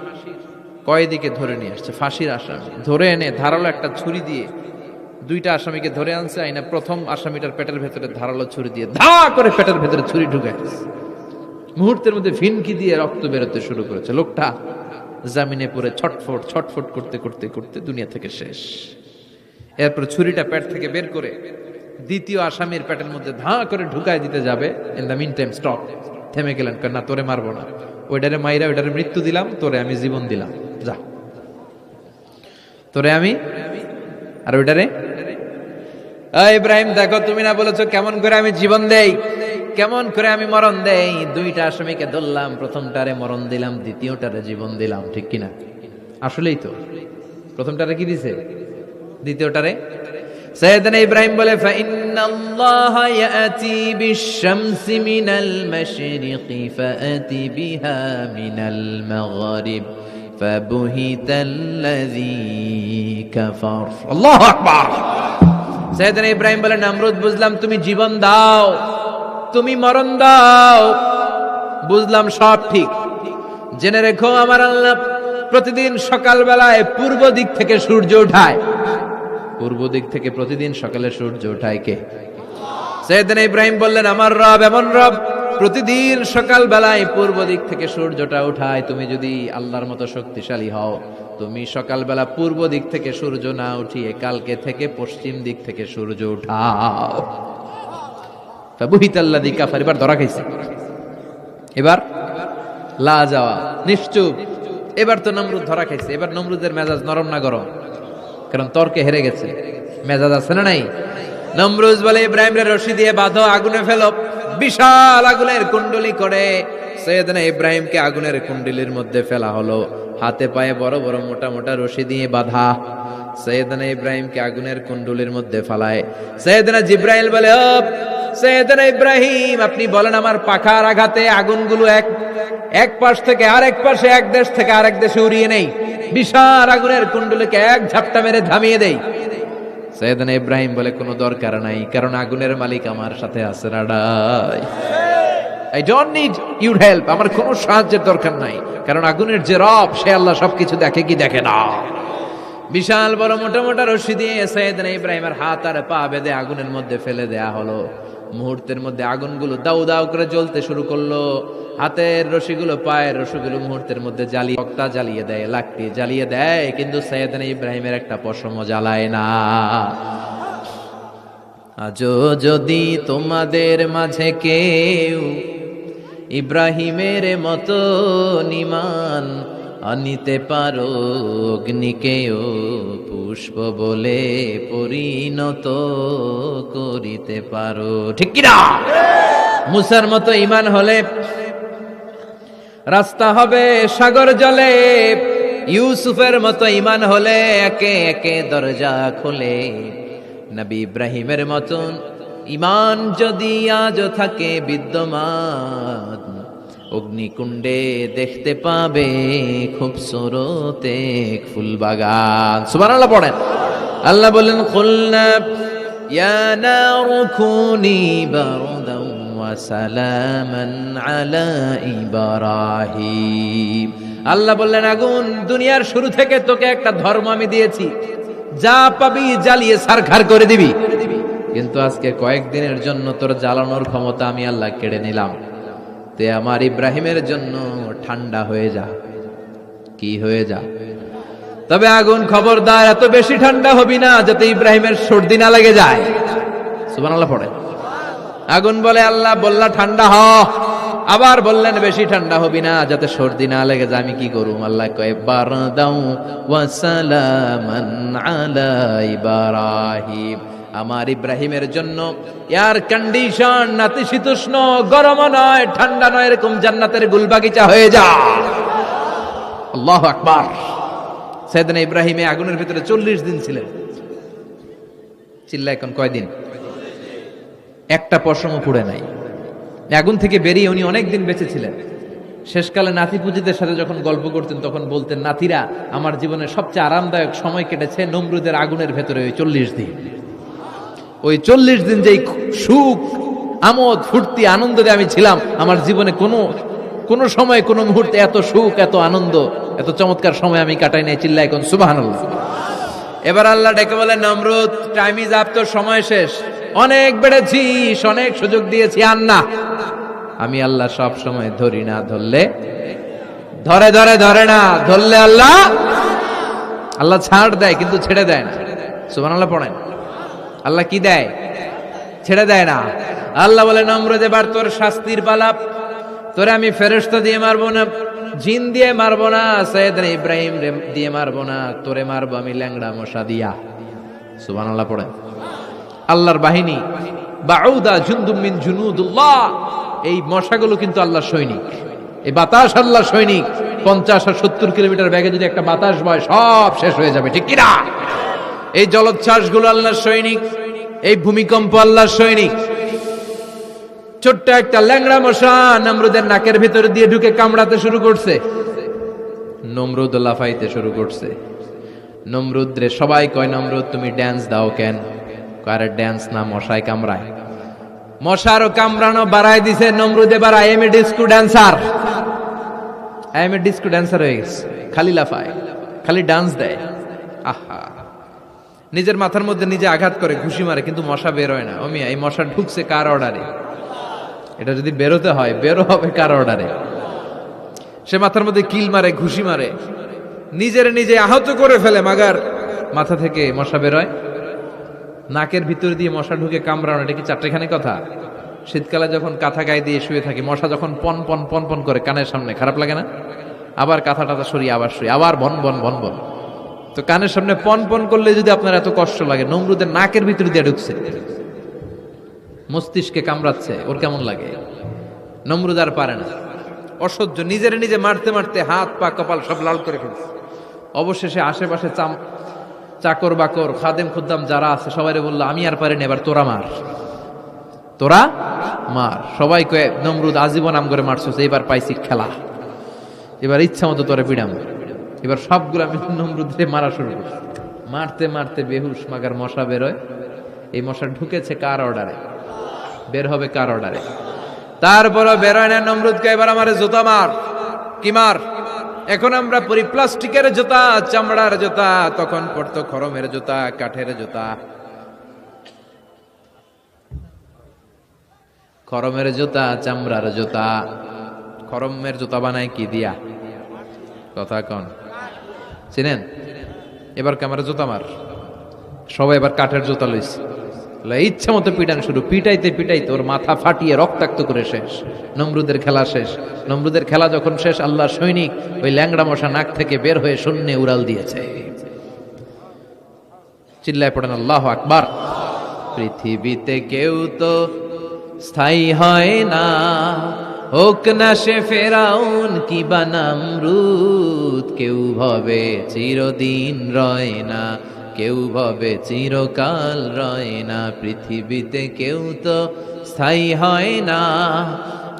কয়েদিকে ধরে নিয়ে আসছে, ফাঁসির আসামি ধরে এনে ধারালো একটা ছুরি দিয়ে দুইটা আসামিকে ধরে আনছে। আইনা প্রথম আসামিটার পেটের ভেতরে ধারালো ছুরি দিয়ে ধা করে পেটের ভেতরে ছুরি ঢুকে মুহূর্তের মধ্যে ফিনকি দিয়ে রক্ত বেরোতে শুরু করেছে। লোকটা জামিনে পড়ে ছটফট ছটফট করতে করতে করতে দুনিয়া থেকে শেষ। এরপর ছুরিটা পেট থেকে বের করে দ্বিতীয় আসামির পেটের মধ্যে ধা করে ঢুকায় দিতে যাবে। In the meantime stop, থেমে গেলেন, না তোরে মারবো না, ওইটারে মাইরা ওইটারে মৃত্যু দিলাম, তোরে আমি জীবন দিলাম, যা তোরে আমি আর ওইটারে। ইব্রাহিম দেখো তুমি না বলেছো কেমন করে আমি জীবন দেই, কেমন করে আমি মরণ দেই। দুইটা আসামিকে ধরলাম, প্রথমটারে মরণ দিলাম, দ্বিতীয়টারে জীবন দিলাম, ঠিক কিনা? আসলেই তো প্রথমটারে কি দিছে, দ্বিতীয়টারে। সাইয়েদনা ইব্রাহিম বলে ফাইন্নাল্লাহা ইয়াতি বিশ-শামসি মিনাল মাশরিকি ফাআতি বিহা মিনাল মাগরিব ফাবুহিতাল্লাযী কাফার। আল্লাহু আকবার। সাইয়েদনা ইব্রাহিম বলে নমরুদ বুঝলাম তুমি জীবন দাও তুমি মরণ দাও, বুঝলাম সব ঠিক। জেনে রেখো আমার আল্লাহ প্রতিদিন সকাল বেলায় পূর্ব দিক থেকে সূর্য ওঠায়। পূর্ব দিক থেকে প্রতিদিন সকালে সূর্য ওঠায় কে? সাইয়েদনা ইব্রাহিম বললেন আমার রব এমন রব প্রতিদিন সকাল বেলায় পূর্ব দিক থেকে সূর্যটা ওঠায়। তুমি যদি আল্লাহর মতো শক্তিশালী হও, তুমি সকাল বেলা পূর্ব দিক থেকে সূর্য না উঠিয়ে কালকে থেকে পশ্চিম দিক থেকে সূর্য উঠাও। ফাবুহিতাল্লাযী কাফার। এবার ধরা খাইছে, এবার লা যাওয়া নিশ্চুপ। এবার তো নমরুদ ধরা খাইছে। এবার নমরুদের মেজাজ নরম না গরম? কারণ তর্কে হেরে গেছে, মেজাজ আছে না নাই? নমরুদ বলে ইব্রাহিম রে রশি দিয়ে বাঁধো, আগুনে ফেলো। বিশাল আগুনের কুণ্ডলি করে সাইয়েদনা ইব্রাহিমকে আগুনের কুণ্ডলির মধ্যে ফেলা হলো। হাতে পায়ে বড় বড় মোটা মোটা রশি দিয়ে বাঁধা সাইয়েদনা ইব্রাহিমকে আগুনের কুণ্ডলির মধ্যে ফালায়। সাইয়েদনা জিব্রাইল বলে ও সাইয়েদনা ইব্রাহিম আপনি বলেন আমার পাখার আঘাতে আগুনগুলো এক পাশ থেকে আরেক পাশে, এক দেশ থেকে আরেক দেশে উড়িয়ে নেই, বিশাল আগুনের কুণ্ডলীকে এক ঝাপটা মেরে থামিয়ে দেই। সাইয়েদনা ইব্রাহিম বলে কোনো দরকার নাই, কারণ আগুনের মালিক আমার সাথে আছে। রাডাই I don't need your help, আমার কোনো সাহায্যের দরকার নাই, কারণ আগুনের যে রব সে আল্লাহ সবকিছু দেখে কি দেখে না। বিশাল বড় মোটা মোটা রশি দিয়ে সাইয়েদনা ইব্রাহিমের হাত আর পা বেঁধে আগুনের মধ্যে ফেলে দেয়া হলো। মুহূর্তের মধ্যে আগুনগুলো দাউ দাউ করে জ্বলতে শুরু করলো। হাতের রশিগুলো পায়ের রশিগুলো মুহূর্তের মধ্যে জ্বালিয়ে তক্তা জ্বালিয়ে দেয়, লাকড়ি জ্বালিয়ে দেয়, কিন্তু সাইয়েদনা ইব্রাহিমের একটা পশমও জ্বালায় না। আজও যদি তোমাদের মাঝে কেউ ইব্রাহিমের মতো ঈমান আনিতে পারো, অগ্নিকেও পুষ্প বলে পরিণত করিতে পারো, ঠিক কিনা? মুসার মতো ঈমান হলে রাস্তা হবে সাগর জলে, ইউসুফের মতো ঈমান হলে একে একে দরজা খোলে। নবী ইব্রাহিমের মতন ঈমান যদি আজও থাকে বিদ্যমান, অগ্নিকুণ্ডে দেখতে পাবে খুবসুরত এক ফুলবাগান। সুবহানাল্লাহ পড়েন। আল্লাহ বলেন কুলনা ইয়া নারু কুনি বারদান ওয়া সালামান আলা ইব্রাহিম। আল্লাহ বললেন আগুন দুনিয়ার শুরু থেকে তোকে একটা ধর্ম আমি দিয়েছি, যা পাবি জ্বালিয়ে ছারখার করে দিবি, কিন্তু আজকে কয়েকদিনের জন্য তোর জ্বালানোর ক্ষমতা আমি আল্লাহ কেড়ে নিলাম। তে আমার ইব্রাহিমের জন্য ঠান্ডা হয়ে যা। কি হয়ে যা? তবে আগুন খবরদার এত বেশি ঠান্ডা হবি না যাতে ইব্রাহিমের সর্দি না লেগে যায়। সুবহানাল্লাহ পড়ে। আগুন বলে আল্লাহ বললা ঠান্ডা হ, আবার বললেন বেশি ঠান্ডা হবি না যাতে সর্দি না লেগে যায়। আমি কি করুম? আল্লাহ কয় বারদাউ ওয়া সালামান আলা ইব্রাহিম। আমার ইব্রাহিমের জন্য এয়ার কন্ডিশন, নাতিশীতোষ্ণ, গরম নয় ঠান্ডা নয়, এরকম জান্নাতের গুলবাগিচা হয়ে যা। আল্লাহু আকবার। সাইয়েদনা ইব্রাহিম আগুনের ভিতরে 40 দিন ছিলেন। চিল্লা এখন কয়দিন? একটা পশমও পুড়ে নাই। আগুন থেকে বেরিয়ে উনি অনেক দিন বেঁচে ছিলেন। শেষকালে নাতি পুজিদের সাথে যখন গল্প করতেন তখন বলতেন, নাতিরা, আমার জীবনের সবচেয়ে আরামদায়ক সময় কেটেছে নমরুদের আগুনের ভেতরে ওই 40 দিন। ওই 40 দিন যেই সুখ, আমোদ, ফুর্তি, আনন্দে আমি ছিলাম, আমার জীবনে কোনো সময় কোনো মুহূর্তে এত সুখ, এত আনন্দ, এত চমৎকার সময় আমি কাটাই নাই। চিল্লা এখন সুবহানাল্লাহ। এবার আল্লাহ ডেকে বলে, নমরুদ টাইম ইজ আপ, তোর সময় শেষ, অনেক বেড়েছিস, অনেক সুযোগ দিয়েছি, আর না। আমি আল্লাহ সব সময় ধরি না, ধরলে ধরে না, ধরলে আল্লাহ ছাড় দেয় কিন্তু ছেড়ে দেয় না। সুবহানাল্লাহ পড়েন। আল্লাহ কি দেয়? ছেড়ে দেয় না। আল্লাহ বলে, নমরুদ এবার তোর শাস্তির পালা। তোরে আমি ফেরেশতা দিয়ে মারবো না, জিন দিয়ে মারবো না, সাইয়েদনা ইব্রাহিম দিয়ে মারবো না, তোরে মারবো আমি ল্যাংড়া মশা দিয়া। সুবহানাল্লাহ পড়েন। আল্লাহর বাহিনী, বাউদা জুনদুম মিন জুনুদুল্লাহ, এই মশাগুলো কিন্তু আল্লাহর সৈনিক। এই বাতাস আল্লাহর সৈনিক। 50 আর 70 কিলোমিটার বেগে যদি একটা বাতাস বয়, সব শেষ হয়ে যাবে, ঠিক কিনা? এই জলোচ্ছ্বাসগুলো আল্লাহর সৈনিক, এই ভূমিকম্প আল্লাহর সৈনিক। ছোট্ট একটা ল্যাংড়া মশা নমরুদের নাকের ভিতরে দিয়ে ঢুকে কামড়াতে শুরু করছে। নমরুদ লাফাইতে শুরু করছে। নমরুদ রে সবাই কয়, নমরুদ তুমি ড্যান্স দাও কেন? কারে ড্যান্স না, মশায় কামড়ায়। মশারও কামড়ানো বাড়াই দিছে নমরুদ। এবার I M A disco dancer, হয়ে গেছে। খালি লাফায়, খালি ডান্স দেয়। আহা, নিজের মাথার মধ্যে নিজে আঘাত করে, ঘুষি মারে, কিন্তু মশা বের হয় না। অমিয়া, এই মশা ঢুকছে কার অর্ডারে? এটা যদি বেরোতে হয়, বেরো হবে কার অর্ডারে? সে মাথার মধ্যে কিল মারে, ঘুষি মারে, নিজে আহত করে ফেলে, মাগার মাথা থেকে মশা বের হয়। নাকের ভিতর দিয়ে মশা ঢুকে কামড়ানো, এটা কি চারটেখানি কথা? শীতকালে যখন কাঁথা গায়ে দিয়ে শুয়ে থাকি, মশা যখন পন পন পন পন করে কানের সামনে, খারাপ লাগে না? আবার কাঁথা টাথা সরিয়ে আবার শুয়ে, আবার বন বন বন বন। তো কানের সামনে পন পন করলে যদি আপনার এত কষ্ট লাগে, নমরুদের নাকের ভিতর দিয়ে ঢুকছে, মস্তিষ্কে কামড়াচ্ছে, ওর কেমন লাগে? নমরুদ আর পারে না, অসহ্য। নিজে মারতে মারতে হাত পা কপাল সব লাল করে ফেলছে। অবশেষে আশেপাশে চাকর বাকর, খাদেম খুদ্দাম যারা আছে সবাই বললো, আমি আর পারি না, এবার তোরা মার। সবাই কয়ে, নমরুদ আজীবন আম করে মারছো, এবার পাইছি খেলা, এবার ইচ্ছা মতো তোরে পিড়াম। এবার সবগুলো আমি নমরুদে মারা শুরু করছি। মারতে মারতে বেহুশ, মাগার মশা বেরোয়। এই মশা ঢুকেছে কার অর্ডারে? বের হবে কার অর্ডারে? তারপরও বেরোয় না। নমরুদকে এবার আমার জুতা মার। কি মার? এখন আমরা পরি প্লাস্টিকের জুতা, চামড়ার জুতা, তখন পড়তো খরমের জুতা, কাঠের জুতা। খরমের জুতা, চামড়ার জুতা। খরমের জুতা বানায় কি দিয়া? কথা কন, চিনেন? এবার ক্যামেরা জুতা মার। সবাই এবার কাঠের জুতা লইছে, ইচ্ছা মতো পিটান শুরু। পিটাইতে পিটাইতে ওর মাথা ফাটিয়ে রক্তাক্ত করে শেষ। নমরুদের খেলা শেষ। নমরুদের খেলা যখন শেষ, আল্লাহর সৈনিক ওই ল্যাংড়া মশা নাক থেকে বের হয়ে শূন্যে উড়াল দিয়েছে। চিল্লায় পড়েন আল্লাহু আকবার। পৃথিবীতে কেউ তো স্থায়ী হয় না, হোক না সে ফেরাউন কিবা নমরুদ। কেউ ভাবে চিরদিন রয় না, কেউ ভাবে চিরকাল রয় না। পৃথিবীতে কেউ তো স্থায়ী হয় না,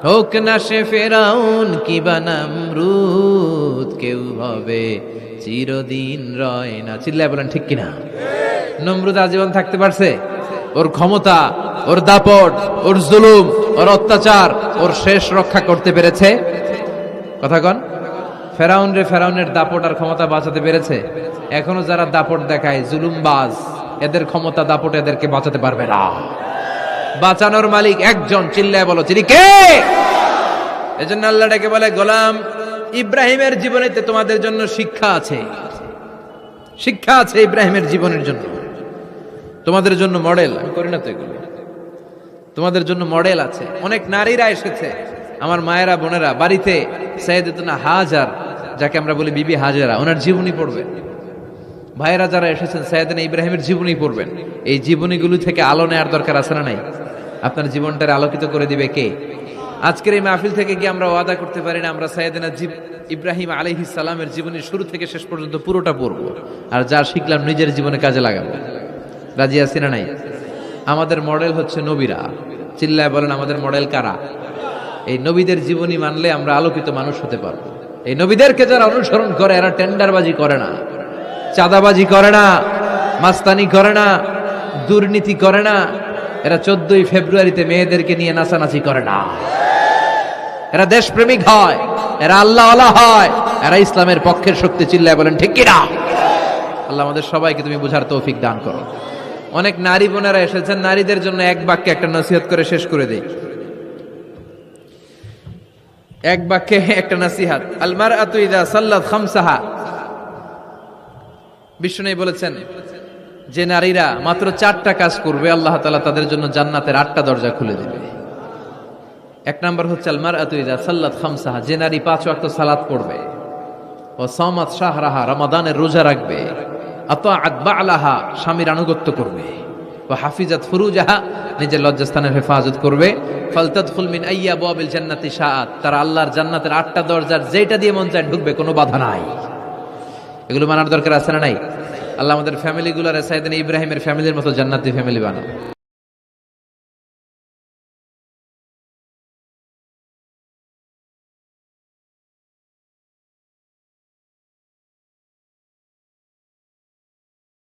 হোক না সে ফেরাউন কিবা নমরুদ। কেউ ভাবে চিরদিন রয় না। চিল্লায় বলেন ঠিক কিনা? নমরুদ আজীবন থাকতে পারছে? ওর ক্ষমতা, ওর দাপট, ওর জুলুম, ওর অত্যাচার, ওর শেষ রক্ষা করতে পেরেছে? কথা কন। ফেরাউনের দাপট আর ক্ষমতা বাঁচাতে পেরেছে? এখনো যারা দাপট দেখায়, জুলুমবাজ, এদের ক্ষমতা দাপট এদেরকে বাঁচাতে পারবে না। বাঁচানোর মালিক একজন। চিল্লায় বলো, তিনি কে? এজন্য আল্লাহ ডেকে বলে, গোলাম ইব্রাহিমের জীবনেতে তোমাদের জন্য শিক্ষা আছে। শিক্ষা আছে ইব্রাহিমের জীবনের জন্য, তোমাদের জন্য মডেল। আমি করি না তো এগুলো, তোমাদের জন্য মডেল আছে। অনেক নারীরা এসেছে, আমার মায়েরা বোনেরা, বাড়িতে সাইয়েদাতুনা হাজার, যাকে আমরা বলি বিবি হাজেরা, ওনার জীবনী পড়বে। ভাইরা যারা এসেছেন সাইয়েদনা ইব্রাহিমের জীবনী পড়বেন। এই জীবনীগুলো থেকে আলো নেওয়ার দরকার আছে না নাই? আপনার জীবনটারে আলোকিত করে দিবে কে? আজকের এই মাহফিল থেকে কি আমরা ওয়াদা করতে পারি না আমরা সাইয়েদনা ইব্রাহিম আলাইহিস সালামের জীবনের শুরু থেকে শেষ পর্যন্ত পুরোটা পড়বো, আর যা শিখলাম নিজের জীবনে কাজে লাগাবো? রাজি আছি না নাই? আমাদের মডেল হচ্ছে নবীরা। চিল্লায় বলেন, আমাদের মডেল কারা? এই নবীদের জীবনী মানলে আমরা আলোকিত মানুষ হতে পারবো। এই নবীদেরকে যারা অনুসরণ করে এরা টেন্ডারবাজি করে না, চাঁদাবাজি করে না, মাস্তানি করে না, দুর্নীতি করে না। এরা 14ই ফেব্রুয়ারিতে মেয়েদেরকে নিয়ে নাচানাচি করে না। এরা দেশপ্রেমিক হয়, এরা আল্লাহওয়ালা হয়, এরা ইসলামের পক্ষের শক্তি। চিল্লায় বলেন ঠিক কিনা? আল্লাহ আমাদের সবাইকে তুমি বুঝার তৌফিক দান করো। অনেক নারী বোনেরা এসেছেন, নারীদের জন্য এক বাক্যে একটা নসিহত করে শেষ করে দেই। এক বাক্যে একটা নসিহত। আল মারআতু ইযা সাল্লাত খামসাহা, বিষ্ণু বলেছেন যে নারীরা মাত্র 4টা কাজ করবে আল্লাহ তাআলা তাদের জন্য জান্নাতের 8টা দরজা খুলে দেবে। এক নাম্বার হচ্ছে আল মারআতু ইযা সাল্লাত খামসাহা, যে নারী 5 ওয়াক্ত সালাত পড়বে, ওয়া সামাত শাহরাহা, রমাদানের রোজা রাখবে, আতাআত বা'লাহা, স্বামীর আনুগত্য করবে, ওয়া হাফিজাত ফুরুজাহা, নিজের লজ্জাস্থানের হেফাজত করবে, ফালতাদখুল মিন আইয়াবিল জান্নাতি শাআত, তারা আল্লাহর জান্নাতের 8টা দরজার যেটা দিয়ে মন চায় ঢুকবে, কোনো বাধা নাই। এগুলো মানার দরকার আছে না নাই? আল্লাহ আমাদের ফ্যামিলিগুলোর সাইয়েদনা ইব্রাহিমের ফ্যামিলির মতো জান্নাতি ফ্যামিলি বানাও।